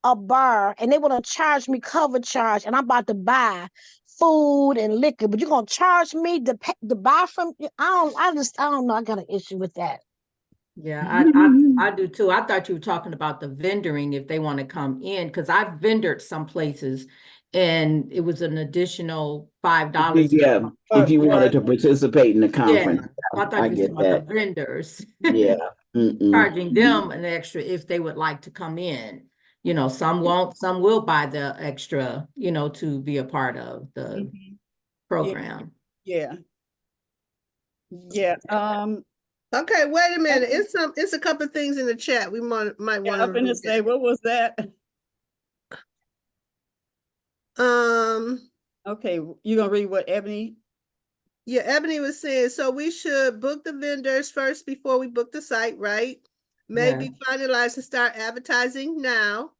Speaker 5: a bar and they want to charge me cover charge, and I'm about to buy food and liquor, but you're gonna charge me to buy from you. I don't know. I got an issue with that.
Speaker 3: Yeah, I do too. I thought you were talking about the vendoring if they want to come in, because I've vendored some places and it was an additional $5.
Speaker 1: Yeah, if you wanted to participate in the
Speaker 3: Yeah,
Speaker 1: conference.
Speaker 3: I thought
Speaker 1: I
Speaker 3: you were
Speaker 1: get
Speaker 3: talking about
Speaker 1: that.
Speaker 3: the vendors.
Speaker 1: Yeah. Mm-mm.
Speaker 3: Charging them an extra if they would like to come in. Some won't, some will buy the extra, to be a part of the program.
Speaker 2: Yeah. Yeah.
Speaker 4: Okay, wait a minute. It's a couple of things in the chat we might
Speaker 2: Yeah,
Speaker 4: want
Speaker 2: I'm gonna
Speaker 4: to
Speaker 2: say, what was that? Okay, you gonna read what Ebony?
Speaker 4: Yeah, Ebony was saying, so we should book the vendors first before we book the site, right? Maybe finalize and start advertising now.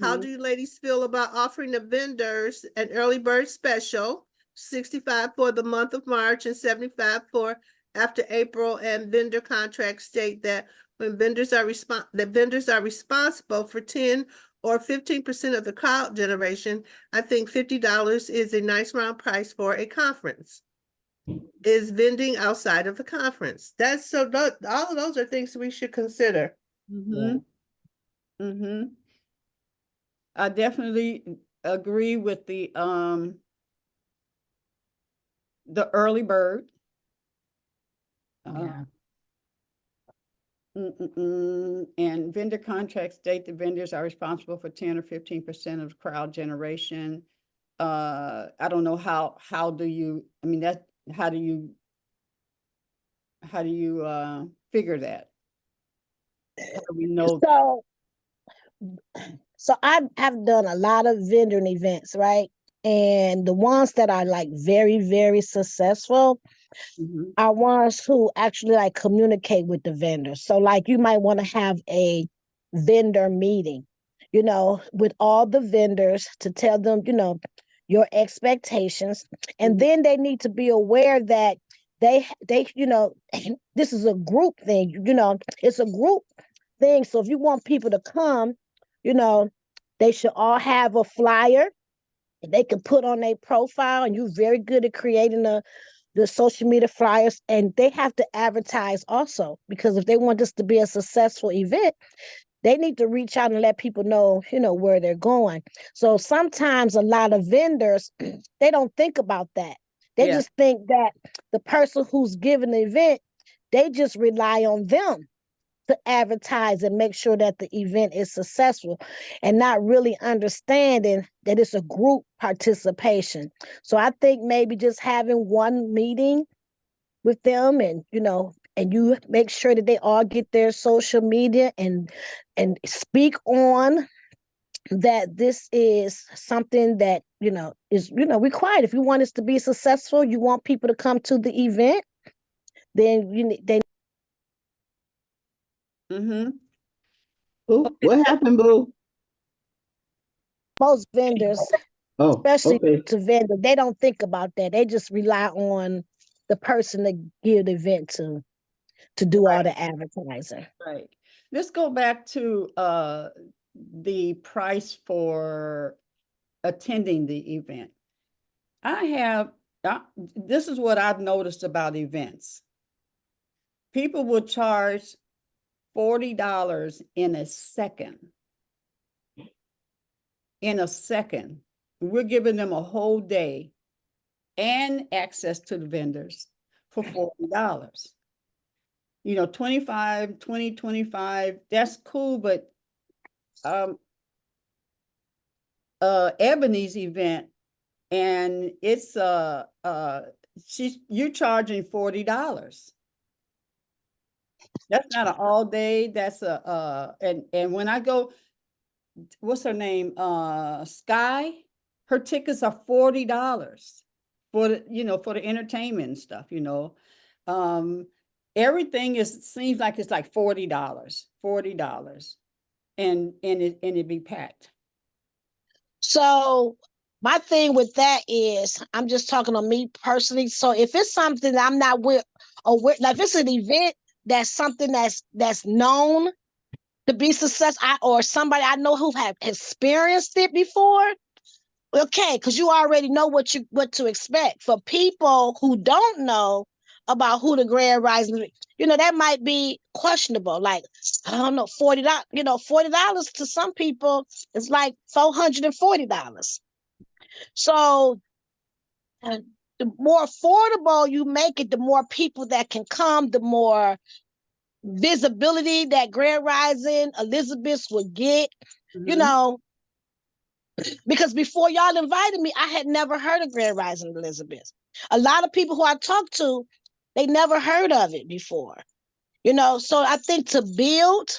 Speaker 4: How
Speaker 2: Mhm.
Speaker 4: do you ladies feel about offering the vendors an early bird special, 65 for the month of March and 75 for after April, and vendor contracts state that when vendors are responsible for 10 or 15% of the crowd generation. I think $50 is a nice round price for a conference. Is vending outside of the conference. All of those are things we should consider.
Speaker 2: Mhm. Mhm. I definitely agree with the early bird.
Speaker 3: Yeah.
Speaker 2: And vendor contracts state the vendors are responsible for 10 or 15% of crowd generation. I don't know how do you, I mean, how do you figure that? How do we know?
Speaker 5: So I've done a lot of vendor events, right? And the ones that are like very, very successful
Speaker 2: Mhm.
Speaker 5: are ones who actually like communicate with the vendors. So like you might want to have a vendor meeting, with all the vendors to tell them, your expectations. And
Speaker 2: Mhm.
Speaker 5: then they need to be aware that they, this is a group thing, it's a group thing. So if you want people to come, you know, they should all have a flyer they can put on their profile, and you're very good at creating the social media flyers, and they have to advertise also, because if they want this to be a successful event, they need to reach out and let people know, where they're going. So sometimes a lot of vendors, they don't think about that. They
Speaker 2: Yeah.
Speaker 5: just think that the person who's giving the event, they just rely on them to advertise and make sure that the event is successful, and not really understanding that it's a group participation. So I think maybe just having one meeting with them, and you make sure that they all get their social media and speak on that this is something that is required. If you want this to be successful, you want people to come to the event, then they
Speaker 2: Mm-hmm.
Speaker 1: Boo, what happened, boo?
Speaker 5: most vendors,
Speaker 1: Oh,
Speaker 5: especially
Speaker 1: okay.
Speaker 5: to vendor, they don't think about that. They just rely on the person to give the event to do all the advertising.
Speaker 2: Right. Let's go back to the price for attending the event. This is what I've noticed about events. People will charge $40 in a second. In a second. We're giving them a whole day and access to the vendors for $40. 25, 20, 25, that's cool, but Ebony's event, and it's you're charging $40. That's not an all day, that's and when I go, what's her name? Sky, her tickets are $40 for for the entertainment and stuff, Um, everything seems like it's like $40, and it be packed.
Speaker 5: So my thing with that is, I'm just talking on me personally. So if it's something that I'm not with, like if it's an event that's something that's known to be successful, or somebody I know who have experienced it before, okay, because you already know what to expect. For people who don't know about who the Grand Rising, that might be questionable. Like, I don't know, $40, $40 to some people is like $440. So the more affordable you make it, the more people that can come, the more visibility that Grand Rising Elizabeth would get, because before y'all invited me, I had never heard of Grand Rising Elizabeth. A lot of people who I talked to, they never heard of it before. You know, so I think to build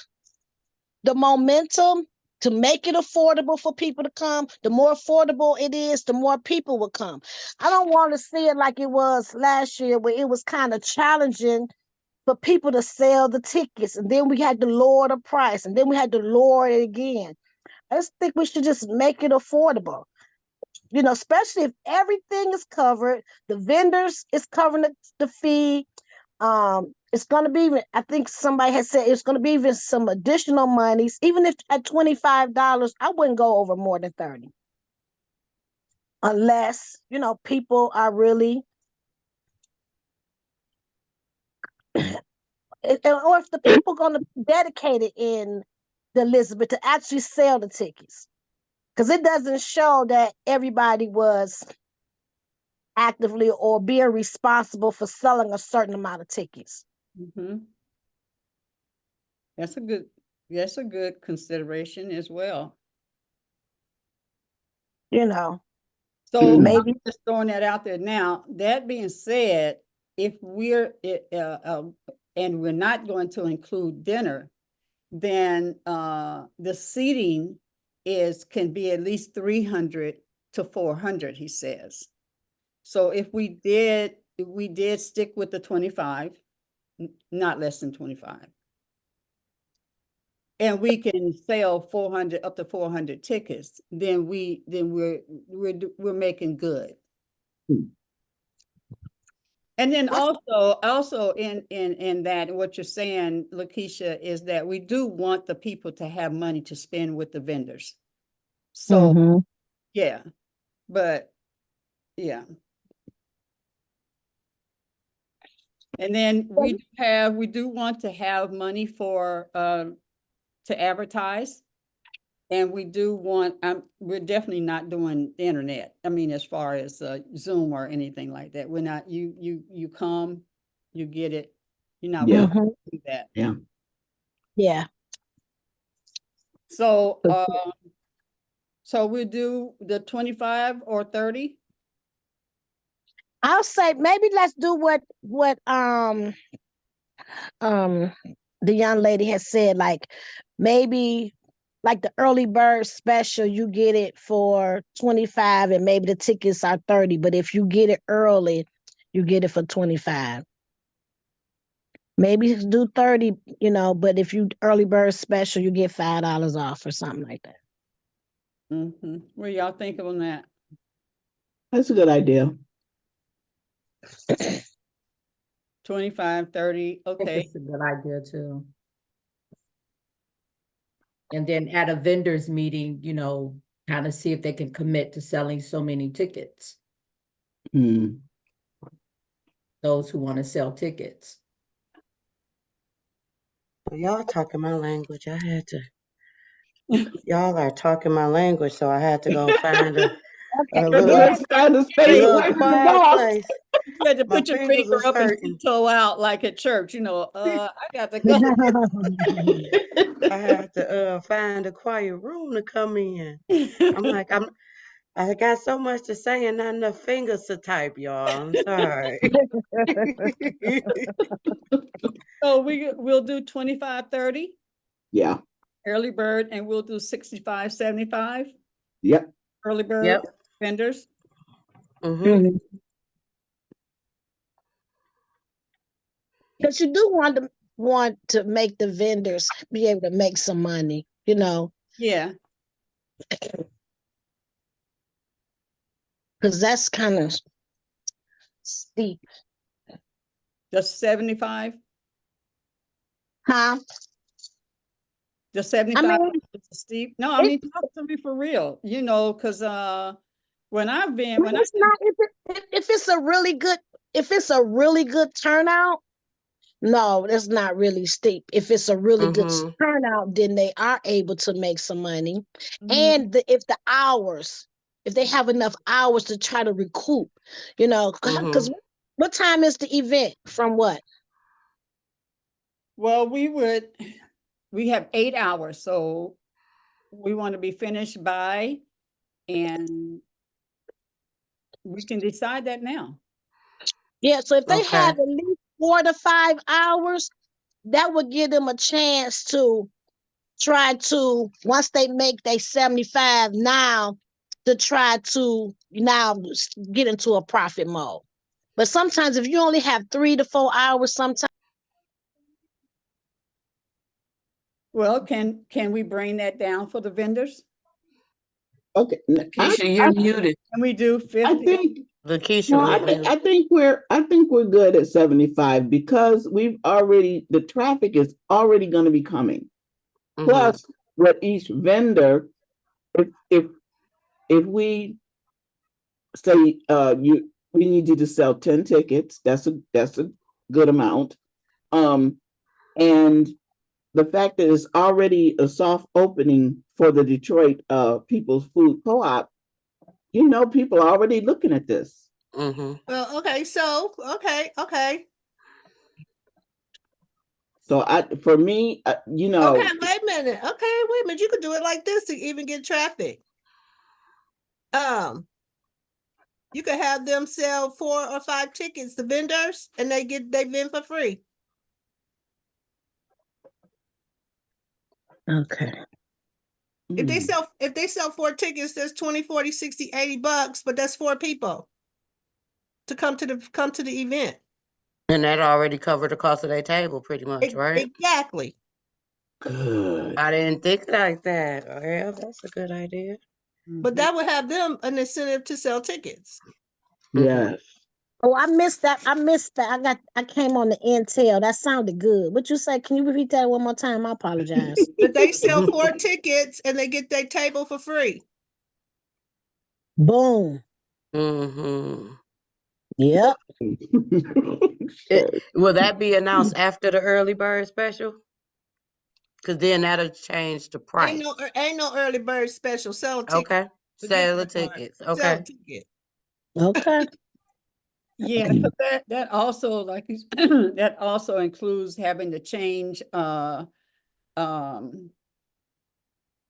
Speaker 5: the momentum, to make it affordable for people to come, the more affordable it is, the more people will come. I don't want to see it like it was last year where it was kind of challenging for people to sell the tickets, and then we had to lower the price, and then we had to lower it again. I just think we should just make it affordable. You know, especially if everything is covered, the vendors is covering the fee. It's gonna be even, I think somebody has said it's gonna be even some additional monies. Even if at $25, I wouldn't go over more than 30. Unless, you know, people are really or if the people gonna be dedicated in the Elizabeth to actually sell the tickets. Because it doesn't show that everybody was actively or being responsible for selling a certain amount of tickets.
Speaker 2: Mhm. That's a good consideration as well.
Speaker 5: You know,
Speaker 2: So I'm
Speaker 5: maybe.
Speaker 2: just throwing that out there now. That being said, if and we're not going to include dinner, then the seating can be at least 300 to 400, he says. So if we did stick with the 25, not less than 25. And we can sell 400 up to 400 tickets, then we're making good.
Speaker 1: Hmm.
Speaker 2: And then also in that, what you're saying, Lakeisha, is that we do want the people to have money to spend with the vendors. So
Speaker 5: Mhm.
Speaker 2: yeah, but yeah. And then we do want to have money for to advertise. And we do want, we're definitely not doing the internet. I mean, as far as Zoom or anything like that. We're not, you come, you get it. You're not
Speaker 1: Yeah.
Speaker 2: welcome to do that.
Speaker 1: Yeah.
Speaker 5: Yeah.
Speaker 2: So so we do the 25 or 30.
Speaker 5: I'll say maybe let's do what the young lady has said, like maybe like the early bird special, you get it for 25 and maybe the tickets are 30, but if you get it early, you get it for 25. Maybe do 30, you know, but if you early bird special, you get $5 off or something like that.
Speaker 2: Mm-hmm. What y'all think on that?
Speaker 1: That's a good idea.
Speaker 2: 25, 30,
Speaker 3: I think
Speaker 2: okay.
Speaker 3: it's a good idea too. And then at a vendors meeting, you know, kind of see if they can commit to selling so many tickets,
Speaker 1: Hmm.
Speaker 3: those who want to sell tickets.
Speaker 6: Y'all talking my language. Y'all are talking my language, so I had to go find a
Speaker 5: Okay.
Speaker 6: little
Speaker 1: Let's find a space
Speaker 6: little
Speaker 1: away from the
Speaker 6: quiet
Speaker 1: boss.
Speaker 6: place.
Speaker 2: You had to
Speaker 6: My
Speaker 2: put your
Speaker 6: fingers
Speaker 2: finger
Speaker 6: was
Speaker 2: up and
Speaker 6: hurting.
Speaker 2: toe out like at church, you know, I got to go.
Speaker 6: I had to find a quiet room to come in. I got so much to say and not enough fingers to type, y'all. I'm sorry.
Speaker 2: So we'll do 25, 30
Speaker 1: Yeah.
Speaker 2: early bird, and we'll do 65, 75
Speaker 1: Yep.
Speaker 2: early bird
Speaker 3: Yep.
Speaker 2: vendors.
Speaker 6: Mm-hmm.
Speaker 5: Because you do want to make the vendors be able to make some money, you know,
Speaker 2: Yeah,
Speaker 5: because that's kind of steep.
Speaker 2: just 75.
Speaker 5: Huh?
Speaker 2: The
Speaker 5: I
Speaker 2: 75
Speaker 5: mean,
Speaker 2: is steep. No, I
Speaker 5: it,
Speaker 2: mean, talk to me for real, you know, because when I've been, when I've
Speaker 5: it's not if it's a really good turnout. No, that's not really steep. If it's a really good
Speaker 6: Mm-hmm.
Speaker 5: turnout, then they are able to make some money.
Speaker 2: Mhm.
Speaker 5: And if they have enough hours to try to recoup, you know, because
Speaker 6: Mm-hmm.
Speaker 5: what time is the event? From what?
Speaker 2: Well, we have 8 hours, so we want to be finished by, and we can decide that now.
Speaker 5: Yeah, so if they
Speaker 6: Okay.
Speaker 5: have at least 4 to 5 hours, that would give them a chance to try to, once they make they 75 now, to try to now get into a profit mode. But sometimes if you only have 3 to 4 hours, sometimes.
Speaker 2: Well, can we bring that down for the vendors?
Speaker 1: Okay,
Speaker 7: Keisha, you're muted.
Speaker 2: Can we do
Speaker 1: I
Speaker 2: 50?
Speaker 1: think
Speaker 6: Lakeisha
Speaker 1: no,
Speaker 6: went mute.
Speaker 1: I think we're good at 75 because the traffic is already going to be coming.
Speaker 6: Mhm.
Speaker 1: Plus, what each vendor, if we say we need you to sell 10 tickets, that's a good amount. And the fact that it's already a soft opening for the Detroit People's Food Co-op, people are already looking at this.
Speaker 6: Mhm.
Speaker 4: Well, okay, so okay.
Speaker 1: So for me,
Speaker 4: Okay, wait a minute. Okay, wait a minute. You could do it like this to even get traffic. You could have them sell 4 or 5 tickets, the vendors, and they vend for free.
Speaker 5: Okay.
Speaker 4: If they sell 4 tickets, that's 20, 40, 60, $80, but that's 4 people to come to the event.
Speaker 6: And that already covered the cost of their table pretty much, right?
Speaker 4: Exactly.
Speaker 1: good.
Speaker 6: I didn't think like that. Oh, yeah, that's a good idea.
Speaker 4: But that would have them an incentive to sell tickets.
Speaker 1: Yes.
Speaker 5: Oh, I missed that. I came on the intel. That sounded good. What you say? Can you repeat that one more time? I apologize.
Speaker 4: But they sell 4 tickets and they get their table for free.
Speaker 5: Boom.
Speaker 6: Mm-hmm.
Speaker 5: Yep.
Speaker 6: Will that be announced after the early bird special? Because then that'll change the price.
Speaker 4: Ain't no early bird special. Sell a ticket.
Speaker 6: Okay.
Speaker 4: Forget
Speaker 6: Sell the
Speaker 4: that part.
Speaker 6: tickets.
Speaker 4: Sell
Speaker 6: Okay.
Speaker 4: a ticket.
Speaker 5: Okay.
Speaker 2: Yeah, so that also that also includes having to change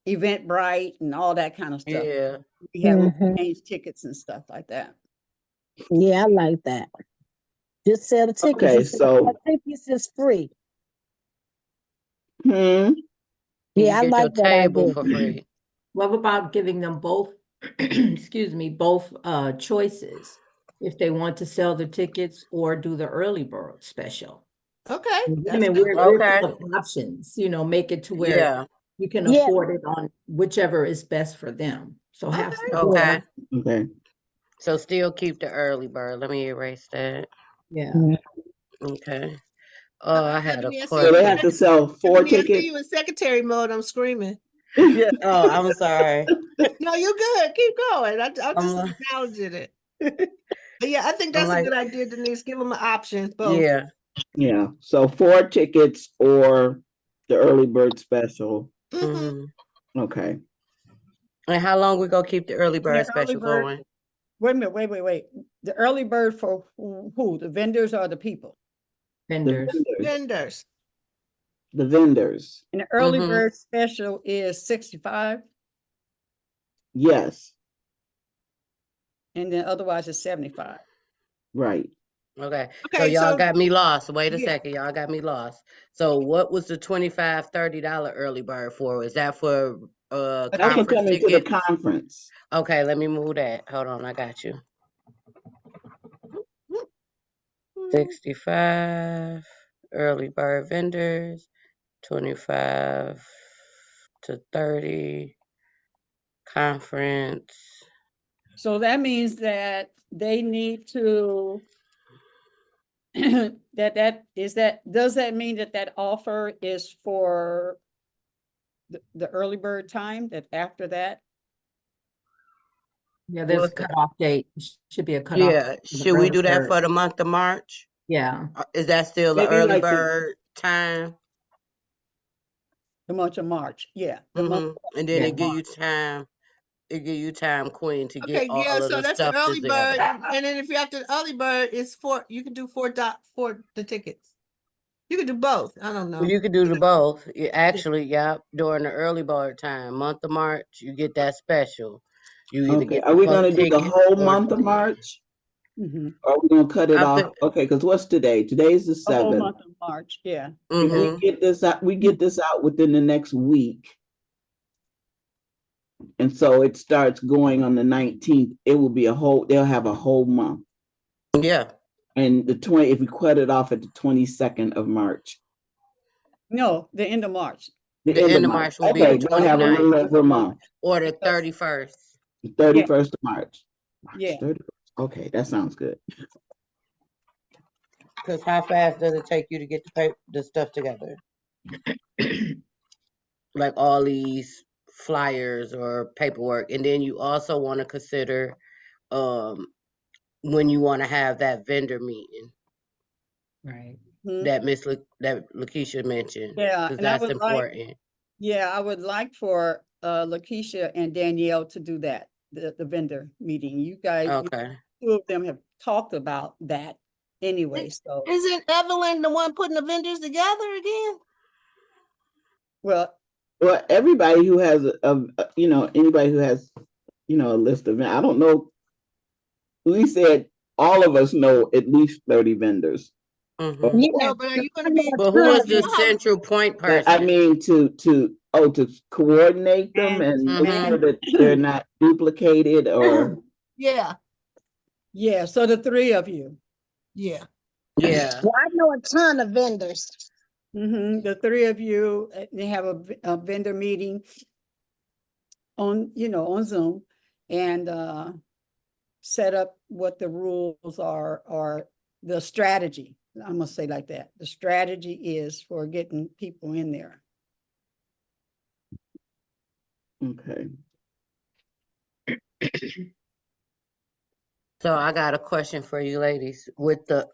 Speaker 2: Eventbrite and all that kind of stuff.
Speaker 6: Yeah.
Speaker 2: We have
Speaker 5: Mhm.
Speaker 2: change tickets and stuff like that.
Speaker 5: Yeah, I like that. Just sell the tickets.
Speaker 1: Okay,
Speaker 5: You said
Speaker 1: so-
Speaker 5: tickets is free.
Speaker 1: Hmm.
Speaker 5: Yeah, I
Speaker 6: You get
Speaker 5: like
Speaker 6: your
Speaker 5: that
Speaker 6: table
Speaker 5: idea.
Speaker 6: for free.
Speaker 3: What about giving them both, excuse me, both choices? If they want to sell the tickets or do the early bird special.
Speaker 4: Okay.
Speaker 3: I
Speaker 4: That's
Speaker 3: mean,
Speaker 4: good.
Speaker 3: we're
Speaker 6: Okay.
Speaker 3: full of options, make it to where
Speaker 6: Yeah.
Speaker 3: you can
Speaker 5: Yeah.
Speaker 3: afford it on whichever is best for them. So have
Speaker 4: Okay.
Speaker 3: some
Speaker 6: Okay.
Speaker 3: choice.
Speaker 1: Okay.
Speaker 6: So still keep the early bird. Let me erase that.
Speaker 3: Yeah.
Speaker 6: Okay. Oh, I had a
Speaker 4: Ebony, I see
Speaker 1: So they
Speaker 6: question.
Speaker 1: have to sell 4
Speaker 4: Ebony, I see
Speaker 1: tickets.
Speaker 4: you in secretary mode. I'm screaming.
Speaker 6: Yeah. Oh, I'm sorry.
Speaker 4: No, you're good. Keep going. I'm
Speaker 6: I'm
Speaker 4: just
Speaker 6: like-
Speaker 4: acknowledging it. But yeah, I think
Speaker 6: I'm
Speaker 4: that's a
Speaker 6: like-
Speaker 4: good idea, Denise. Give them an option. Both.
Speaker 6: Yeah.
Speaker 1: Yeah. So 4 tickets or the early bird special.
Speaker 4: Mhm.
Speaker 6: Mhm.
Speaker 1: Okay.
Speaker 6: And how long we gonna keep the early
Speaker 2: The
Speaker 6: bird
Speaker 2: early
Speaker 6: special
Speaker 2: bird-
Speaker 6: going?
Speaker 2: Wait a minute, wait. The early bird for who? The vendors or the people?
Speaker 1: The
Speaker 3: Vendors.
Speaker 1: vendors.
Speaker 4: Vendors.
Speaker 1: The vendors.
Speaker 2: And the early
Speaker 6: Mhm.
Speaker 2: bird special is 65,
Speaker 1: Yes.
Speaker 2: and then otherwise it's 75.
Speaker 1: Right.
Speaker 6: Okay. So
Speaker 4: Okay,
Speaker 6: y'all
Speaker 4: so-
Speaker 6: got me lost. Wait a
Speaker 4: Yeah.
Speaker 6: second. Y'all got me lost. So what was the $25, $30 early bird for? Is that for
Speaker 1: That's for
Speaker 6: conference
Speaker 1: coming to the
Speaker 6: tickets?
Speaker 1: conference.
Speaker 6: Okay, let me move that. Hold on, I got you. 65 early bird vendors, 25 to 30 conference.
Speaker 2: So that means that they need to does that mean that offer is for the early bird time, that after that?
Speaker 3: Yeah, there's a
Speaker 6: What's-
Speaker 3: cutoff date. Should be a cutoff.
Speaker 6: Yeah,
Speaker 3: date for the
Speaker 6: should we
Speaker 3: early
Speaker 6: do that
Speaker 3: bird.
Speaker 6: for the month of March?
Speaker 3: Yeah.
Speaker 6: Is that still the
Speaker 1: Maybe
Speaker 6: early
Speaker 1: like the-
Speaker 6: bird time?
Speaker 2: The month of March, yeah. The month
Speaker 6: Mhm. And then
Speaker 3: Yeah.
Speaker 6: it give you time. It give you time, Queen, to get
Speaker 4: Okay,
Speaker 6: all
Speaker 4: yeah,
Speaker 6: of
Speaker 4: so
Speaker 6: the
Speaker 4: that's the
Speaker 6: stuff
Speaker 4: early bird.
Speaker 6: together.
Speaker 4: And then if you're after the early bird, it's you can do for the tickets. You can do both. I don't know.
Speaker 6: Well, you could do the both. Actually, yeah, during the early bird time, month of March, you get that special. You either
Speaker 1: Okay.
Speaker 6: get
Speaker 1: Are
Speaker 6: the
Speaker 1: we
Speaker 6: full
Speaker 1: going to do the
Speaker 6: ticket
Speaker 1: whole
Speaker 6: or-
Speaker 1: month of March?
Speaker 2: Mhm.
Speaker 1: Are we gonna cut it
Speaker 6: I
Speaker 1: off?
Speaker 6: think-
Speaker 1: Okay, because what's today? Today's the
Speaker 2: The whole
Speaker 1: 7th.
Speaker 2: month of March, yeah.
Speaker 1: If we
Speaker 6: Mhm.
Speaker 1: get this out, we get this out within the next week. And so it starts going on the 19th. It will be they'll have a whole month.
Speaker 6: Yeah.
Speaker 1: And if we cut it off at the 22nd of March.
Speaker 2: No, the end of March.
Speaker 6: The end of March will be
Speaker 1: Okay,
Speaker 6: the
Speaker 1: they'll have a
Speaker 6: 29th
Speaker 1: little over a month.
Speaker 6: or the
Speaker 2: Because-
Speaker 6: 31st.
Speaker 1: 31st of March. March
Speaker 2: Yeah.
Speaker 1: 31st. Okay, that sounds good.
Speaker 6: Because how fast does it take you to get the stuff together? Like all these flyers or paperwork. And then you also want to consider when you want to have that vendor meeting
Speaker 3: Right.
Speaker 2: Mhm.
Speaker 6: that that Lakeisha mentioned.
Speaker 2: Yeah,
Speaker 6: Because
Speaker 2: and I
Speaker 6: that's
Speaker 2: would like-
Speaker 6: important.
Speaker 2: Yeah, I would like for Lakeisha and Danielle to do that, the vendor meeting. You guys,
Speaker 6: Okay.
Speaker 2: two of them have talked about that anyway, so,
Speaker 4: Isn't Evelyn the one putting the vendors together again?
Speaker 2: well,
Speaker 1: Well, everybody who has anybody who has, a list of, I don't know. We said all of us know at least 30 vendors.
Speaker 6: Mhm.
Speaker 5: Yeah.
Speaker 4: No, but are you gonna be?
Speaker 6: But who is
Speaker 4: you
Speaker 6: the
Speaker 4: know how-
Speaker 6: central point
Speaker 1: I
Speaker 6: person?
Speaker 1: mean, to coordinate them and make
Speaker 6: Mhm.
Speaker 1: sure that they're not duplicated or.
Speaker 4: Yeah,
Speaker 2: yeah, so the three of you.
Speaker 4: yeah.
Speaker 6: Yeah.
Speaker 5: Well, I know a ton of vendors.
Speaker 2: The three of you, they have a vendor meeting on, on Zoom and set up what the rules are or the strategy. I'm gonna say like that. The strategy is for getting people in there.
Speaker 1: Okay.
Speaker 6: So I got a question for you ladies. With the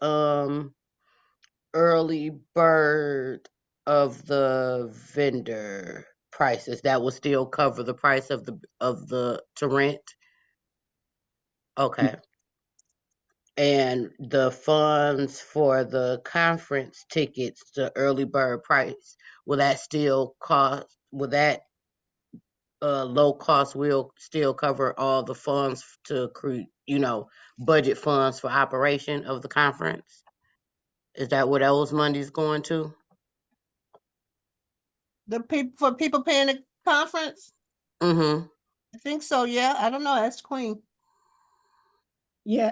Speaker 6: early bird of the vendor prices, that will still cover the price of the to rent? Okay. And the funds for the conference tickets, the early bird price, will that low cost will still cover all the funds to create, budget funds for operation of the conference? Is that where those monies going to?
Speaker 4: For people paying the conference?
Speaker 6: Mm-hmm.
Speaker 4: I think so, yeah. I don't know, that's Queen.
Speaker 2: Yeah,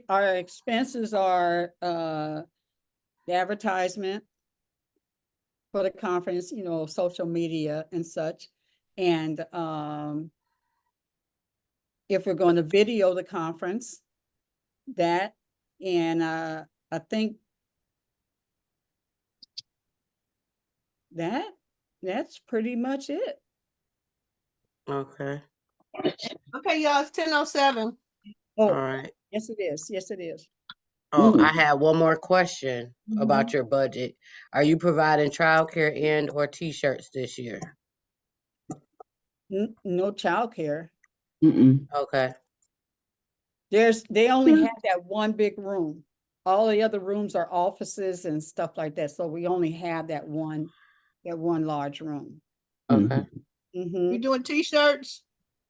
Speaker 2: our expenses are the advertisement for the conference, social media and such. And if we're going to video the conference, that, and I think that's pretty much it.
Speaker 6: Okay.
Speaker 4: Okay, y'all, it's 10:07.
Speaker 6: All
Speaker 2: Oh,
Speaker 6: right.
Speaker 2: yes, it is. Yes, it is.
Speaker 6: Oh, I
Speaker 1: Mm.
Speaker 6: had one more question about
Speaker 2: Mhm.
Speaker 6: your budget. Are you providing childcare and or t-shirts this year?
Speaker 2: No childcare.
Speaker 1: Mm-mm.
Speaker 6: Okay.
Speaker 2: They only have that one big room. All the other rooms are offices and stuff like that. So we only have that one large room.
Speaker 6: Okay.
Speaker 4: You doing t-shirts?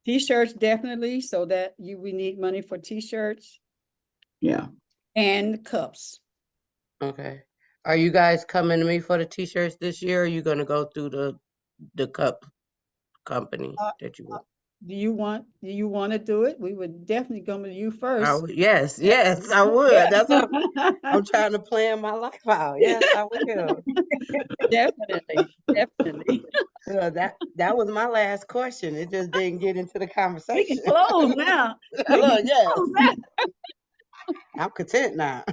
Speaker 2: T-shirts definitely, so that we need money for t-shirts
Speaker 1: Yeah.
Speaker 2: and cups.
Speaker 6: Okay. Are you guys coming to me for the t-shirts this year, or are you gonna go through the cup company that you want?
Speaker 2: Do you want to do it? We would definitely come to you first.
Speaker 6: Yes, I would. That's what I'm trying to plan my life out. Yes, I will.
Speaker 2: Definitely.
Speaker 6: That was my last question. It just didn't get into the
Speaker 2: We
Speaker 6: conversation.
Speaker 2: can close now.
Speaker 6: Look, yes,
Speaker 2: Close now.
Speaker 6: I'm content now.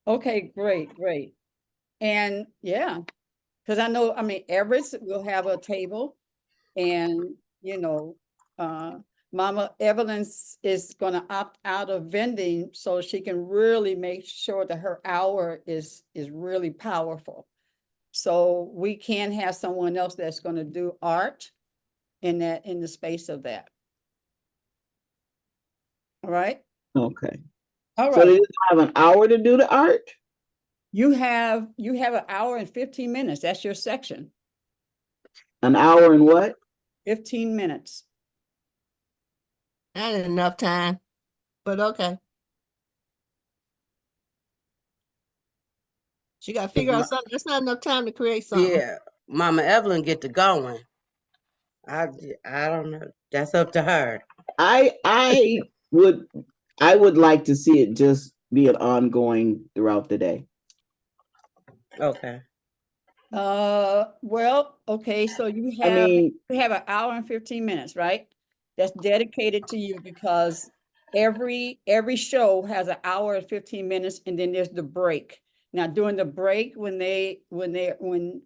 Speaker 2: Okay, great. And yeah, because I mean, Everett will have a table and, Mama Evelyn is gonna opt out of vending so she can really make sure that her hour is really powerful. So we can have someone else that's gonna do art in the space of that. All right?
Speaker 1: Okay.
Speaker 2: All
Speaker 1: So
Speaker 2: right.
Speaker 1: they just have an hour to do the art?
Speaker 2: You have an hour and 15 minutes. That's your section.
Speaker 1: An hour and what?
Speaker 2: 15 minutes.
Speaker 4: That ain't enough time, but okay. She got to figure out something. That's not enough time to create something.
Speaker 6: Yeah, Mama Evelyn get to going. I don't know. That's up to her.
Speaker 1: I would I would like to see it just be an ongoing throughout the day.
Speaker 6: Okay.
Speaker 2: Well, okay, so you
Speaker 1: I mean,
Speaker 2: have an hour and 15 minutes, right? That's dedicated to you because every show has an hour and 15 minutes and then there's the break. Now during the break, when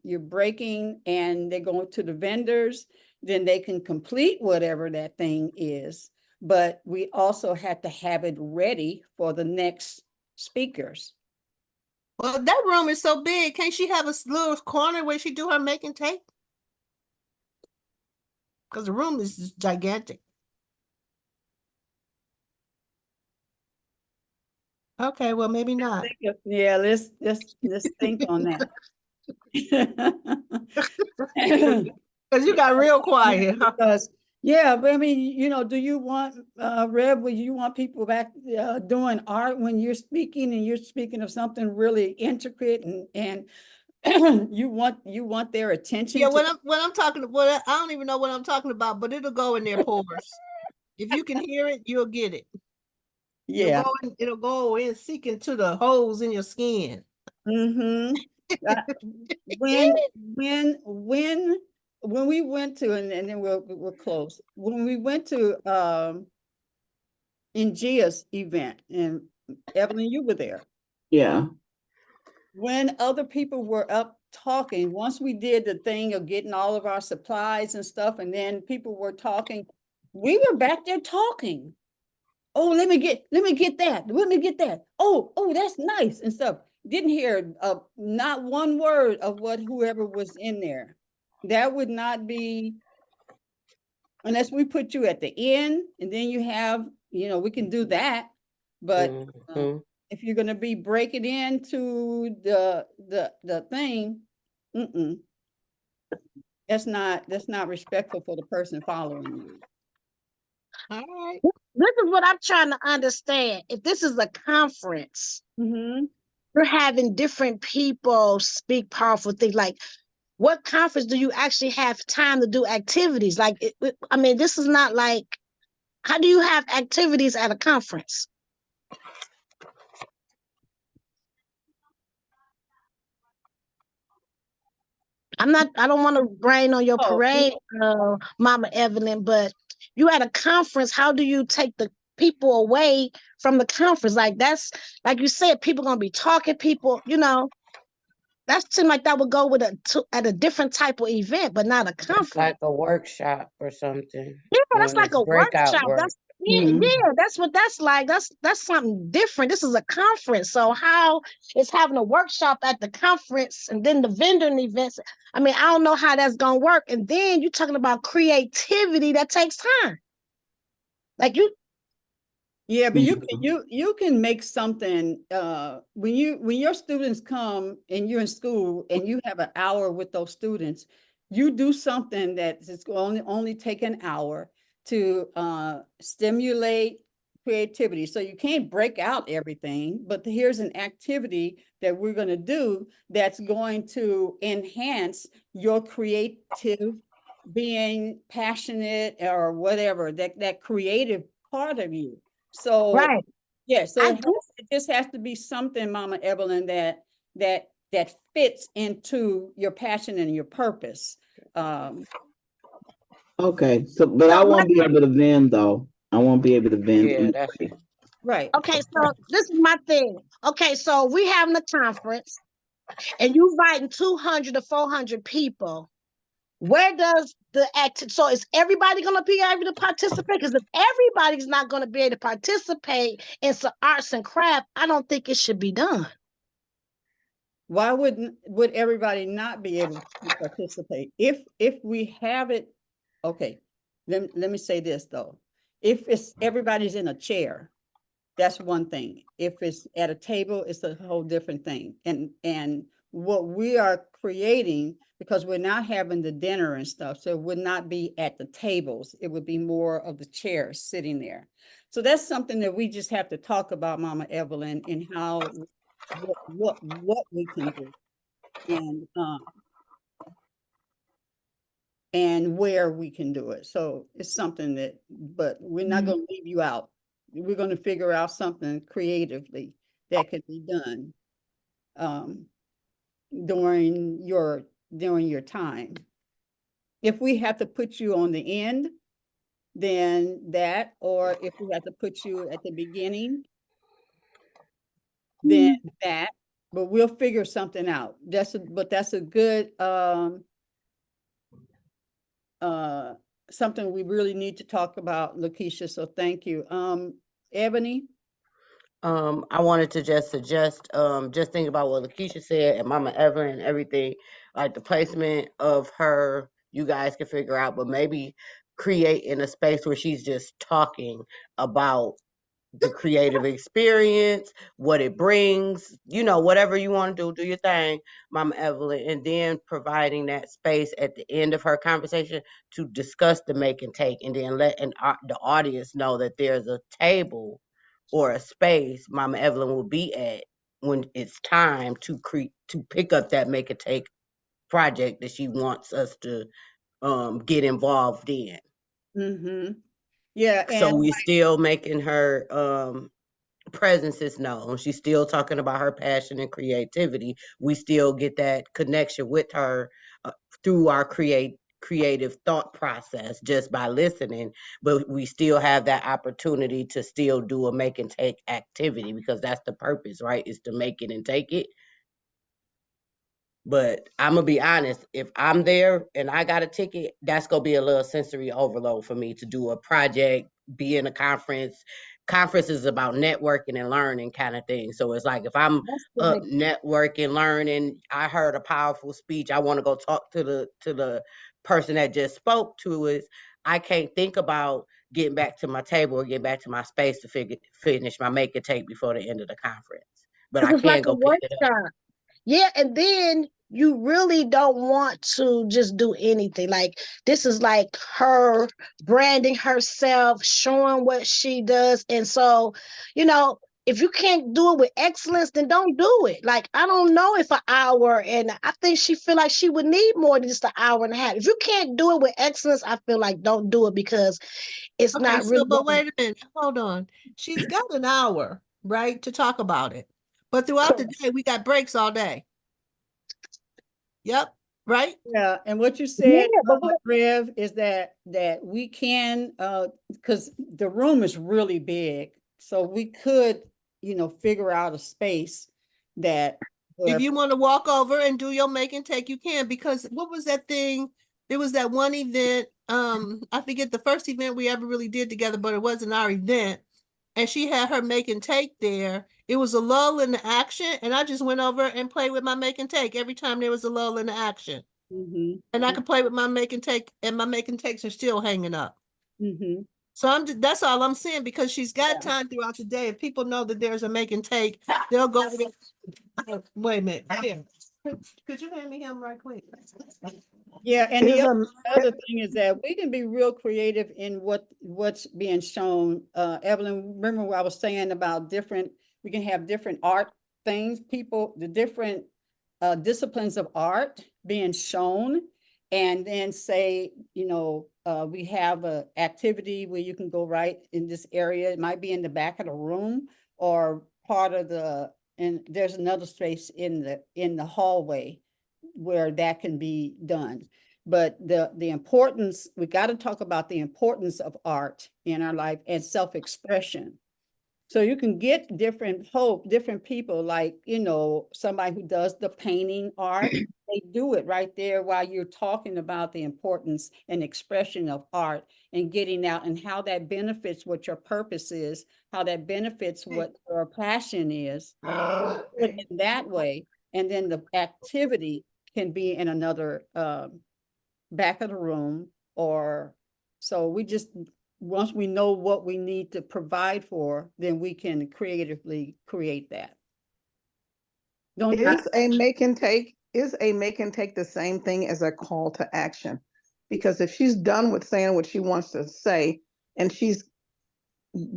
Speaker 2: you're breaking and they go to the vendors, then they can complete whatever that thing is. But we also had to have it ready for the next speakers.
Speaker 4: Well, that room is so big. Can't she have a little corner where she do her making tape? Because the room is just gigantic. Okay, well, maybe not.
Speaker 2: Yeah, let's think on that.
Speaker 4: Because you got real quiet. Huh?
Speaker 2: Because, yeah, but I mean, do you want, Rev, will you want people back doing art when you're speaking and you're speaking of something really intricate and you want their attention
Speaker 4: Yeah,
Speaker 2: to,
Speaker 4: when I'm talking, I don't even know what I'm talking about, but it'll go in their pores. If you can hear it, you'll get it.
Speaker 2: yeah.
Speaker 4: It'll go in, seek into the holes in your skin.
Speaker 2: Mm-hmm. When we went to, and then we'll close. When we went to Ngia's event, and Evelyn, you were there.
Speaker 1: yeah.
Speaker 2: When other people were up talking, once we did the thing of getting all of our supplies and stuff, and then people were talking, we were back there talking. Oh, let me get that. Let me get that. Oh, that's nice and stuff. Didn't hear not one word of what whoever was in there. That would not be, unless we put you at the end, and then you have, we can do that. But
Speaker 6: Mhm.
Speaker 2: if you're going to be breaking into the thing, that's not respectful for the person following you.
Speaker 4: All right.
Speaker 5: This is what I'm trying to understand. If this is a conference, you're having different people speak powerful things. Like, what conference do you actually have time to do activities? Like, I mean, this is not like, how do you have activities at a conference? I don't want to rain on your
Speaker 2: Oh,
Speaker 5: parade, Mama Evelyn, but you at a conference, how do you take the people away from the conference? Like, that's, like you said, people going to be talking, that seemed like that would go with at a different type of event, but not a conference.
Speaker 6: Like a workshop or something.
Speaker 5: Yeah, that's
Speaker 6: When
Speaker 5: like
Speaker 6: it's
Speaker 5: a
Speaker 6: breakout
Speaker 5: workshop.
Speaker 6: work.
Speaker 5: That's yeah, that's what that's like. That's something different. This is a conference. So how is having a workshop at the conference and then the vendor events? I mean, I don't know how that's gonna work. And then you're talking about creativity that takes time. Like
Speaker 2: yeah, but you can make something when your students come and you're in school and you have an hour with those students, you do something that is only take an hour to stimulate creativity. So you can't break out everything, but here's an activity that we're going to do that's going to enhance your creative being, passionate or whatever, that creative part of you. So
Speaker 5: right.
Speaker 2: yeah, so
Speaker 5: I
Speaker 2: it just has to be something, Mama Evelyn, that fits into your passion and your purpose.
Speaker 1: Okay. So, but I
Speaker 5: so my
Speaker 1: won't be able to vend though. I won't be able to vend
Speaker 6: Yeah, that's
Speaker 1: anybody.
Speaker 2: Right.
Speaker 5: okay, so this is my thing. Okay, so we having a conference and you inviting 200 to 400 people. Where does the so is everybody going to be able to participate? Because if everybody's not going to be able to participate in some arts and craft, I don't think it should be done.
Speaker 2: Why would everybody not be able to participate? If we have it, okay, let me say this though. If it's everybody's in a chair, that's one thing. If it's at a table, it's a whole different thing. And what we are creating, because we're not having the dinner and stuff, so it would not be at the tables. It would be more of the chairs sitting there. So that's something that we just have to talk about, Mama Evelyn, and how, what we can do. And where we can do it. So it's something that, but we're not going to leave you out. We're going to figure out something creatively that could be done during your time. If we have to put you on the end, then that, or if we have to put you at the beginning, then that, but we'll figure something out. But that's a good something we really need to talk about, Lakeisha. So thank you. Ebony?
Speaker 6: I wanted to just suggest, just think about what Lakeisha said and Mama Evelyn and everything, like the placement of her, you guys can figure out, but maybe create in a space where she's just talking about the creative experience, what it brings, whatever you want to do your thing, Mama Evelyn, and then providing that space at the end of her conversation to discuss the make and take, and then let the audience know that there's a table or a space Mama Evelyn will be at when it's time to pick up that make and take project that she wants us to get involved in.
Speaker 2: Mm-hmm. Yeah.
Speaker 6: So
Speaker 2: And
Speaker 6: we still making her presence is known. She's still talking about her passion and creativity. We still get that connection with her through our creative thought process just by listening, but we still have that opportunity to still do a make and take activity, because that's the purpose, right? Is to make it and take it. But I'm gonna be honest, if I'm there and I got a ticket, that's gonna be a little sensory overload for me to do a project, be in a conference. Conference is about networking and learning kind of thing. So it's like if I'm up networking, learning, I heard a powerful speech, I want to go talk to the person that just spoke to us. I can't think about getting back to my table or getting back to my space to finish my make and take before the end of the conference. But I
Speaker 5: It's like
Speaker 6: can
Speaker 5: a
Speaker 6: go pick it up.
Speaker 5: workshop. Yeah, and then you really don't want to just do anything. Like this is like her branding herself, showing what she does. And so, if you can't do it with excellence, then don't do it. Like, I don't know if an hour, and I think she feel like she would need more than just an hour and a half. If you can't do it with excellence, I feel like don't do it, because it's
Speaker 4: Okay,
Speaker 5: not really.
Speaker 4: but wait a minute, hold on. She's got an hour, right, to talk about it. But throughout the day, we got breaks all day. Yep, right?
Speaker 2: yeah, and what you
Speaker 5: Yeah,
Speaker 2: said,
Speaker 5: but
Speaker 2: Rev, is that we can, because the room is really big, so we could, figure out a space that
Speaker 4: If you want to walk over and do your make and take, you can, because what was that thing? There was that one event, I forget the first event we ever really did together, but it wasn't our event. And she had her make and take there. It was a lull in the action, and I just went over and played with my make and take every time there was a lull in the action.
Speaker 2: Mm-hmm.
Speaker 4: And I could play with my make and take, and my make and takes are still hanging up.
Speaker 2: Mm-hmm.
Speaker 4: So that's all I'm saying, because she's got time throughout the day. If people know that there's a make and take, they'll go over there. Wait a minute. Here. Could you hand me him right quick?
Speaker 2: Yeah, and the other thing is that we can be real creative in what's being shown. Evelyn, remember what I was saying about we can have different art things, the different disciplines of art being shown, and then say, we have a activity where you can go right in this area. It might be in the back of the room or part of and there's another space in the hallway where that can be done. But the importance, we got to talk about the importance of art in our life and self-expression. So you can get different people, like, somebody who does the painting art, they do it right there while you're talking about the importance and expression of art and getting out, and how that benefits what your purpose is, how that benefits what your passion is, in that way. And then the activity can be in another back of the room, or so once we know what we need to provide for, then we can creatively create that.
Speaker 7: Is a make and take is a make and take the same thing as a call to action? Because if she's done with saying what she wants to say and she's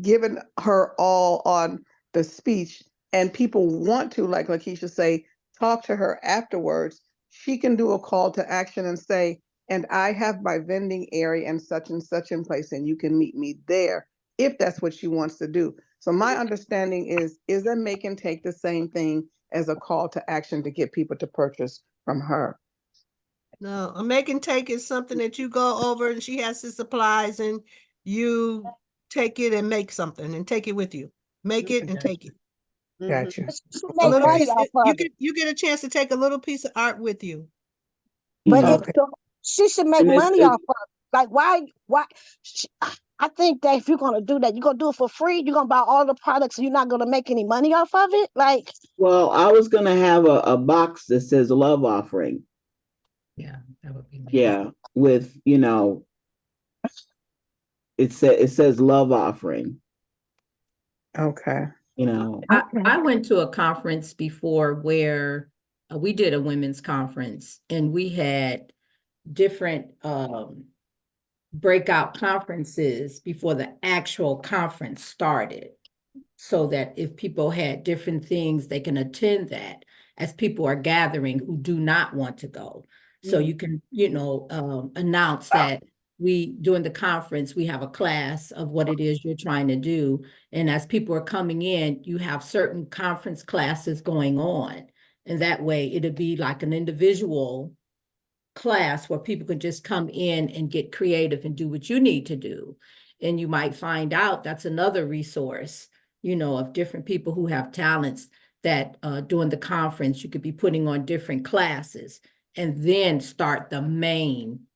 Speaker 7: given her all on the speech and people want to, like Lakeisha say, talk to her afterwards, she can do a call to action and say, and I have my vending area and such in place, and you can meet me there if that's what she wants to do. So my understanding is that make and take the same thing as a call to action to get people to purchase from her?
Speaker 4: No, a make and take is something that you go over and she has the supplies and you take it and make something and take it with you. Make it and
Speaker 7: Okay.
Speaker 4: take it.
Speaker 7: Gotcha.
Speaker 5: But she should
Speaker 4: A
Speaker 5: make
Speaker 4: little
Speaker 5: money
Speaker 4: piece,
Speaker 5: off
Speaker 4: you
Speaker 5: of it.
Speaker 4: get a chance to take a little piece of art with you.
Speaker 5: But
Speaker 1: Mhm.
Speaker 7: Okay.
Speaker 5: she should make
Speaker 1: And it's-
Speaker 5: money off of it. Like, why? I think that if you're gonna do that, you're gonna do it for free. You're gonna buy all the products, and you're not gonna make any money off of it. Like,
Speaker 1: Well, I was gonna have a box that says love offering.
Speaker 3: Yeah, that would be nice.
Speaker 1: Yeah, with, it says love offering,
Speaker 7: Okay.
Speaker 3: I went to a conference before where we did a women's conference and we had different breakout conferences before the actual conference started. So that if people had different things, they can attend that as people are gathering who do not want to go. So you can, announce that during the conference, we have a class of what it is you're trying to do. And as people are coming in, you have certain conference classes going on. And that way it'll be like an individual class where people can just come in and get creative and do what you need to do. And you might find out that's another resource, of different people who have talents that during the conference, you could be putting on different classes and then start the main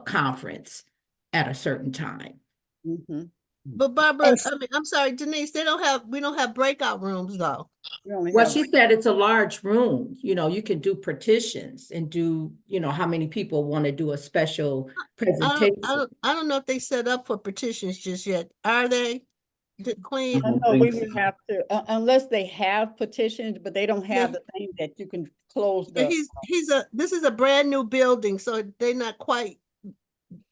Speaker 3: conference at a certain time.
Speaker 2: Mhm.
Speaker 4: But Barbara,
Speaker 5: and
Speaker 4: I'm sorry, Denise, we don't have breakout rooms though.
Speaker 2: We only
Speaker 3: Well,
Speaker 2: have-
Speaker 3: she said it's a large room, you can do partitions and do, how many people want to do a special presentation.
Speaker 4: I don't know if they set up for petitions just yet. Are they? Queen?
Speaker 1: I don't
Speaker 2: No, we
Speaker 1: think
Speaker 2: would
Speaker 1: so.
Speaker 2: have to, unless they have petitions, but they don't have the thing that you can close
Speaker 4: Yeah,
Speaker 2: the.
Speaker 4: this is a brand new building, so they're not quite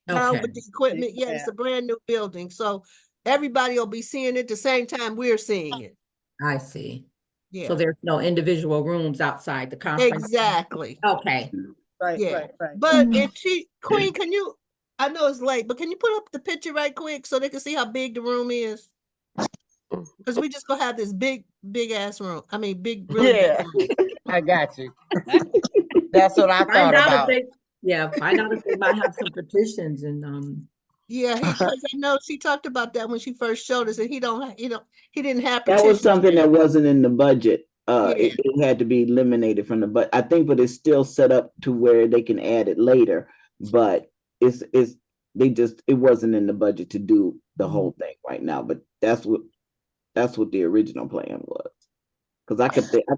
Speaker 4: done
Speaker 3: Okay.
Speaker 4: with the equipment yet. It's a brand new building, so everybody will be seeing it at the same time we're seeing it.
Speaker 3: I see. So
Speaker 4: Yeah,
Speaker 3: there's no individual rooms outside the conference?
Speaker 4: exactly.
Speaker 3: Okay.
Speaker 2: Right,
Speaker 4: Yeah,
Speaker 2: right.
Speaker 4: but if Queen, I know it's late, but can you put up the picture right quick so they can see how big the room is? Because we just gonna have this big ass room. I mean, really big
Speaker 6: Yeah,
Speaker 4: room.
Speaker 6: I got you. That's what I
Speaker 3: Find
Speaker 6: thought
Speaker 3: out
Speaker 6: about.
Speaker 3: find out if they might have some petitions and
Speaker 4: Yeah, because I know she talked about that when she first showed us, and he didn't have
Speaker 1: That was
Speaker 4: petitions.
Speaker 1: something that wasn't in the budget.
Speaker 4: Yeah.
Speaker 1: It had to be eliminated from the, but I think, but it's still set up to where they can add it later. But it wasn't in the budget to do the whole thing right now. But that's what the original plan was. Because I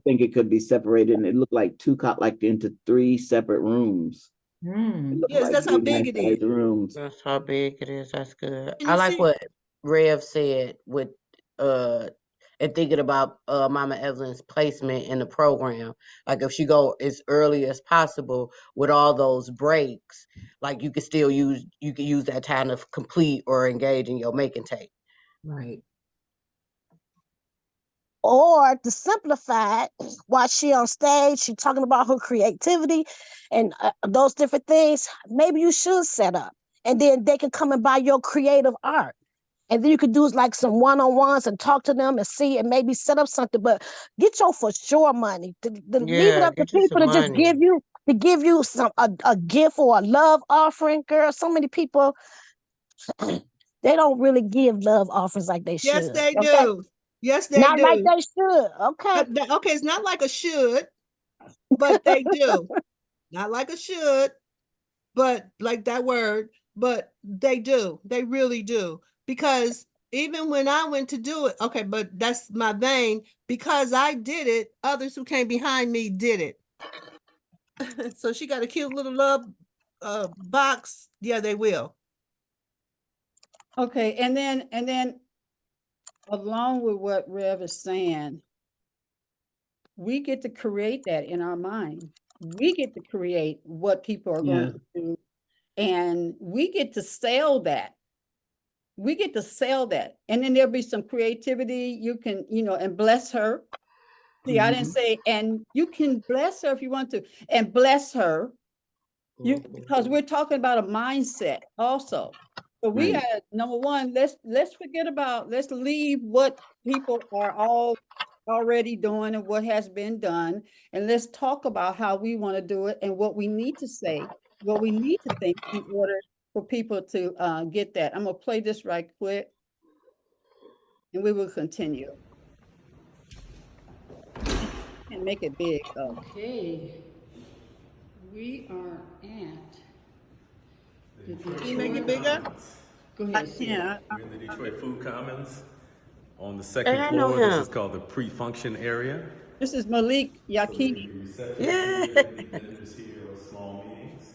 Speaker 1: think it could be separated, and it looked like like into 3 separate rooms. It looked
Speaker 4: Yes,
Speaker 1: like
Speaker 4: that's how
Speaker 1: really
Speaker 4: big it
Speaker 1: nice-sized
Speaker 4: is.
Speaker 1: rooms.
Speaker 6: That's how big it is. That's good.
Speaker 4: Can
Speaker 6: I
Speaker 4: you
Speaker 6: like
Speaker 4: see?
Speaker 6: what Rev said with and thinking about Mama Evelyn's placement in the program. Like if she go as early as possible with all those breaks, like you could use that time to complete or engage in your make and take.
Speaker 3: right.
Speaker 5: or to simplify it, while she on stage, she talking about her creativity and those different things. Maybe you should set up, and then they can come and buy your creative art. And then you could do like some one-on-ones and talk to them and see and maybe set up something. But get your for sure money. Leave it
Speaker 6: Yeah,
Speaker 5: up to
Speaker 6: get you
Speaker 5: people
Speaker 6: some
Speaker 5: to just
Speaker 6: money.
Speaker 5: give you some a gift or a love offering. Girl, so many people they don't really give love offerings like they
Speaker 4: Yes,
Speaker 5: should.
Speaker 4: they
Speaker 5: Okay,
Speaker 4: do. Yes, they
Speaker 5: not like
Speaker 4: do.
Speaker 5: they should. Okay.
Speaker 4: Okay, it's not like a should, but they do. Not like a should, but like that word, but they do. They really do. Because even when I went to do it, okay, but that's my vein. Because I did it, others who came behind me did it. So she got a cute little love box. Yeah, they will.
Speaker 2: Okay, and then along with what Rev is saying, we get to create that in our mind. we get to create what people are going
Speaker 1: Yeah.
Speaker 2: to do, and we get to sell that. We get to sell that, and then there'll be some creativity. You can, and bless her. See, I didn't
Speaker 1: Mhm.
Speaker 2: say, and you can bless her if you want to, and bless her. Because we're talking about a mindset also. So we
Speaker 1: Right.
Speaker 2: got number one, let's leave what people are all already doing and what has been done. And let's talk about how we want to do it and what we need to say, what we need to think in order for people to get that. I'm gonna play this right quick and we will continue. And make it big though. Okay. We are at
Speaker 4: Can you make it bigger?
Speaker 2: Go ahead. Yeah.
Speaker 8: We're in the Detroit Food Commons. On the
Speaker 6: Hey,
Speaker 8: second
Speaker 6: I know
Speaker 8: floor, this
Speaker 6: him.
Speaker 8: is called the pre-function area.
Speaker 2: This is Malik
Speaker 8: So there'll
Speaker 2: Yakini.
Speaker 8: be receptions
Speaker 6: Yeah.
Speaker 8: here, there'll be vendors here, or small meetings.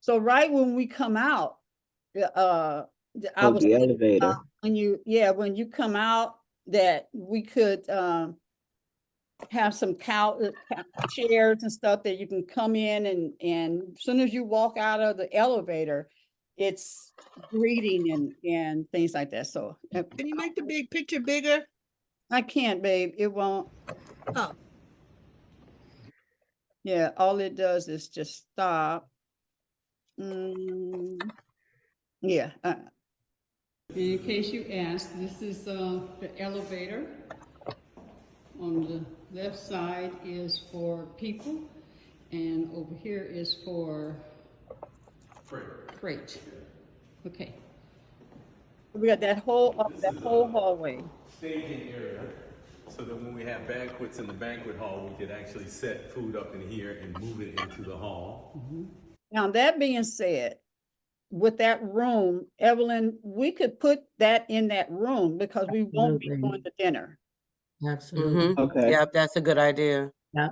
Speaker 2: So right when we come out, I
Speaker 1: Oh,
Speaker 2: was
Speaker 1: the
Speaker 2: thinking
Speaker 1: elevator.
Speaker 2: when you come out that we could have some chairs and stuff that you can come in and as soon as you walk out of the elevator, it's greeting and things like that. So
Speaker 4: Can you make the big picture bigger?
Speaker 2: I can't, babe. It won't.
Speaker 4: Oh.
Speaker 2: Yeah, all it does is just stop. Yeah. In case you asked, this is the elevator. On the left side is for people, and over here is for freight. Okay. We got that whole hallway.
Speaker 8: Staging area, so that when we have banquets in the banquet hall, we could actually set food up in here and move it into the hall.
Speaker 2: Now, that being said, with that room, Evelyn, we could put that in that room because we won't be
Speaker 3: Absolutely.
Speaker 2: going to dinner.
Speaker 3: Absolutely.
Speaker 1: Okay.
Speaker 6: Yep, that's a good idea.
Speaker 3: Yeah.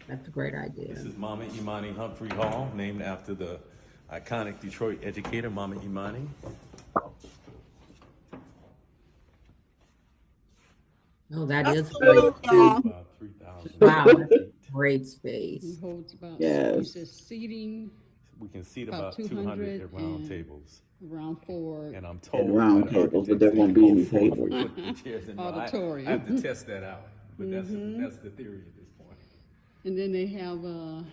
Speaker 3: That's a great idea.
Speaker 8: This is Mama Imani Humphrey Hall, named after the iconic Detroit educator, Mama Imani.
Speaker 3: Oh, that is
Speaker 4: Absolutely.
Speaker 8: About 3,000.
Speaker 3: wow. That's a great space.
Speaker 2: Holds about,
Speaker 1: Yes.
Speaker 2: seating
Speaker 8: We can seat
Speaker 2: About
Speaker 8: about 200 at
Speaker 2: 200
Speaker 8: round
Speaker 2: and-
Speaker 8: tables.
Speaker 2: around 4.
Speaker 8: And I'm told.
Speaker 1: round
Speaker 8: by the
Speaker 1: tables, but
Speaker 8: architects
Speaker 1: there
Speaker 8: they
Speaker 1: won't be
Speaker 8: go
Speaker 1: any
Speaker 8: for
Speaker 1: tables.
Speaker 8: we put the chairs in. No, I
Speaker 2: Auditorium.
Speaker 8: have to test that out, but that's the theory at this point.
Speaker 2: And then they have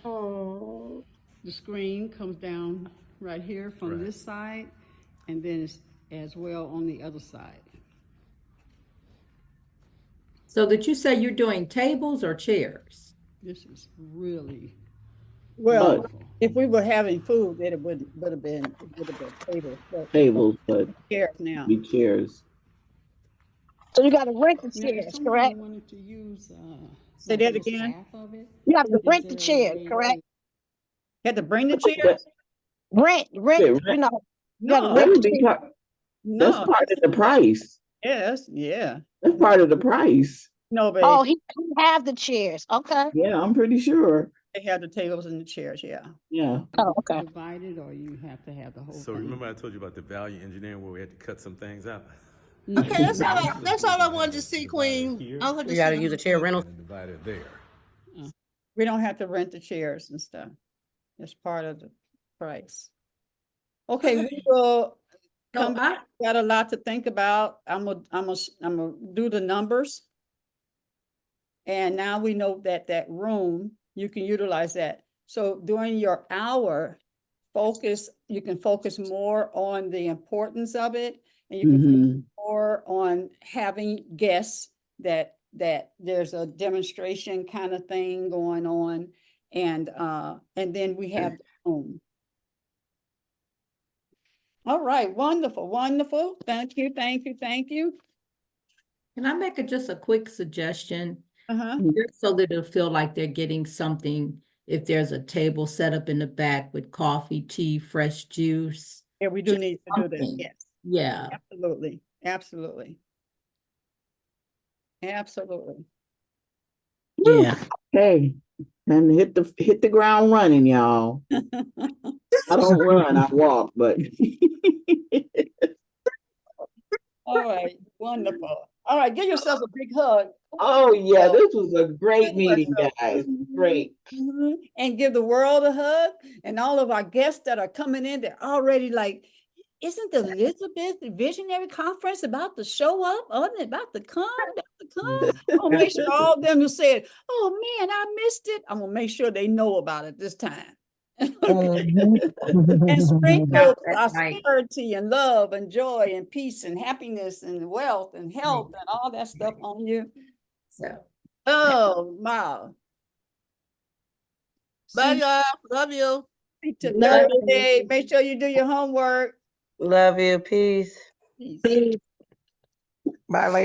Speaker 6: Oh.
Speaker 2: the screen comes down right here from
Speaker 8: Right.
Speaker 2: this side, and then it's as well on the other side.
Speaker 3: So did you say you're doing tables or chairs?
Speaker 2: This is really well.
Speaker 1: Wonderful.
Speaker 2: If we were having food, then it would have been tables, but
Speaker 1: Tables, but
Speaker 2: chairs now.
Speaker 1: be chairs.
Speaker 5: So you gotta rent the
Speaker 2: Now, if
Speaker 5: chairs,
Speaker 2: someone
Speaker 5: correct?
Speaker 2: wanted to use,
Speaker 5: Say
Speaker 2: like
Speaker 5: that
Speaker 2: the
Speaker 5: again?
Speaker 2: staff of it,
Speaker 5: You have to
Speaker 2: is
Speaker 5: rent the
Speaker 2: there a
Speaker 5: chairs,
Speaker 2: way
Speaker 5: correct?
Speaker 2: You had to bring the chairs?
Speaker 5: Rent,
Speaker 1: Yeah,
Speaker 5: you
Speaker 1: rent.
Speaker 5: know, you gotta
Speaker 2: No,
Speaker 1: That
Speaker 5: rent
Speaker 1: would
Speaker 5: the
Speaker 1: be
Speaker 5: chairs.
Speaker 1: that's
Speaker 2: no.
Speaker 1: part of the price.
Speaker 2: Yes, yeah.
Speaker 1: That's part of the price.
Speaker 2: No, babe.
Speaker 5: Oh, he have the chairs, okay.
Speaker 1: Yeah, I'm pretty sure.
Speaker 2: They have the tables and the chairs, yeah.
Speaker 1: Yeah.
Speaker 5: Oh, okay.
Speaker 2: Divided, or you have to have the whole
Speaker 8: So
Speaker 2: thing.
Speaker 8: remember I told you about the value engineering where we had to cut some things out?
Speaker 4: Okay, that's all I wanted to see, Queen. I'll have to
Speaker 6: You gotta
Speaker 4: see
Speaker 6: use
Speaker 4: the
Speaker 6: a chair rental.
Speaker 8: And a divider there.
Speaker 2: We don't have to rent the chairs and stuff. It's part of the price. Okay, we will
Speaker 3: So
Speaker 2: come back. Got a lot to think about. I'm gonna do the numbers. And now we know that that room, you can utilize that. So during your hour, you can focus more on the importance of it. And you can focus more on having guests that there's a demonstration kind of thing going on. And then we have the room. All right, wonderful, wonderful. Thank you, thank you, thank you.
Speaker 3: can I make just a quick suggestion?
Speaker 2: Uh-huh.
Speaker 3: Just so that it'll feel like they're getting something, if there's a table set up in the back with coffee, tea, fresh juice.
Speaker 2: Yeah, we do
Speaker 3: Just
Speaker 2: need to do that.
Speaker 3: something.
Speaker 2: Yes,
Speaker 3: Yeah.
Speaker 2: absolutely, absolutely. Absolutely.
Speaker 5: Yeah.
Speaker 1: Hey, and hit the ground running, y'all. I don't run, I walk, but
Speaker 2: All right, wonderful. All right, give yourselves a big hug.
Speaker 1: Oh, yeah,
Speaker 2: Oh,
Speaker 1: this was a great
Speaker 2: give
Speaker 1: meeting,
Speaker 2: yourself-
Speaker 1: guys.
Speaker 2: Mhm,
Speaker 1: Great.
Speaker 2: mhm. And give the world a hug, and all of our guests that are coming in, they're already like, isn't the Elizabeth Visionary Conference about to show up? Aren't it about to come? About to come? I'm gonna make sure all of them who said, oh man, I missed it. I'm gonna make sure they know about it this time. And sprinkle
Speaker 3: That's right.
Speaker 2: prosperity and love and joy and peace and happiness and wealth and health and all that stuff on you.
Speaker 3: So.
Speaker 2: Oh, wow.
Speaker 4: Bye,
Speaker 2: See
Speaker 4: y'all. Love you.
Speaker 2: you to
Speaker 6: Love
Speaker 2: Thursday. Make sure you do your homework.
Speaker 6: Love you. Peace.
Speaker 2: Peace.
Speaker 5: Peace.
Speaker 7: Bye, ladies.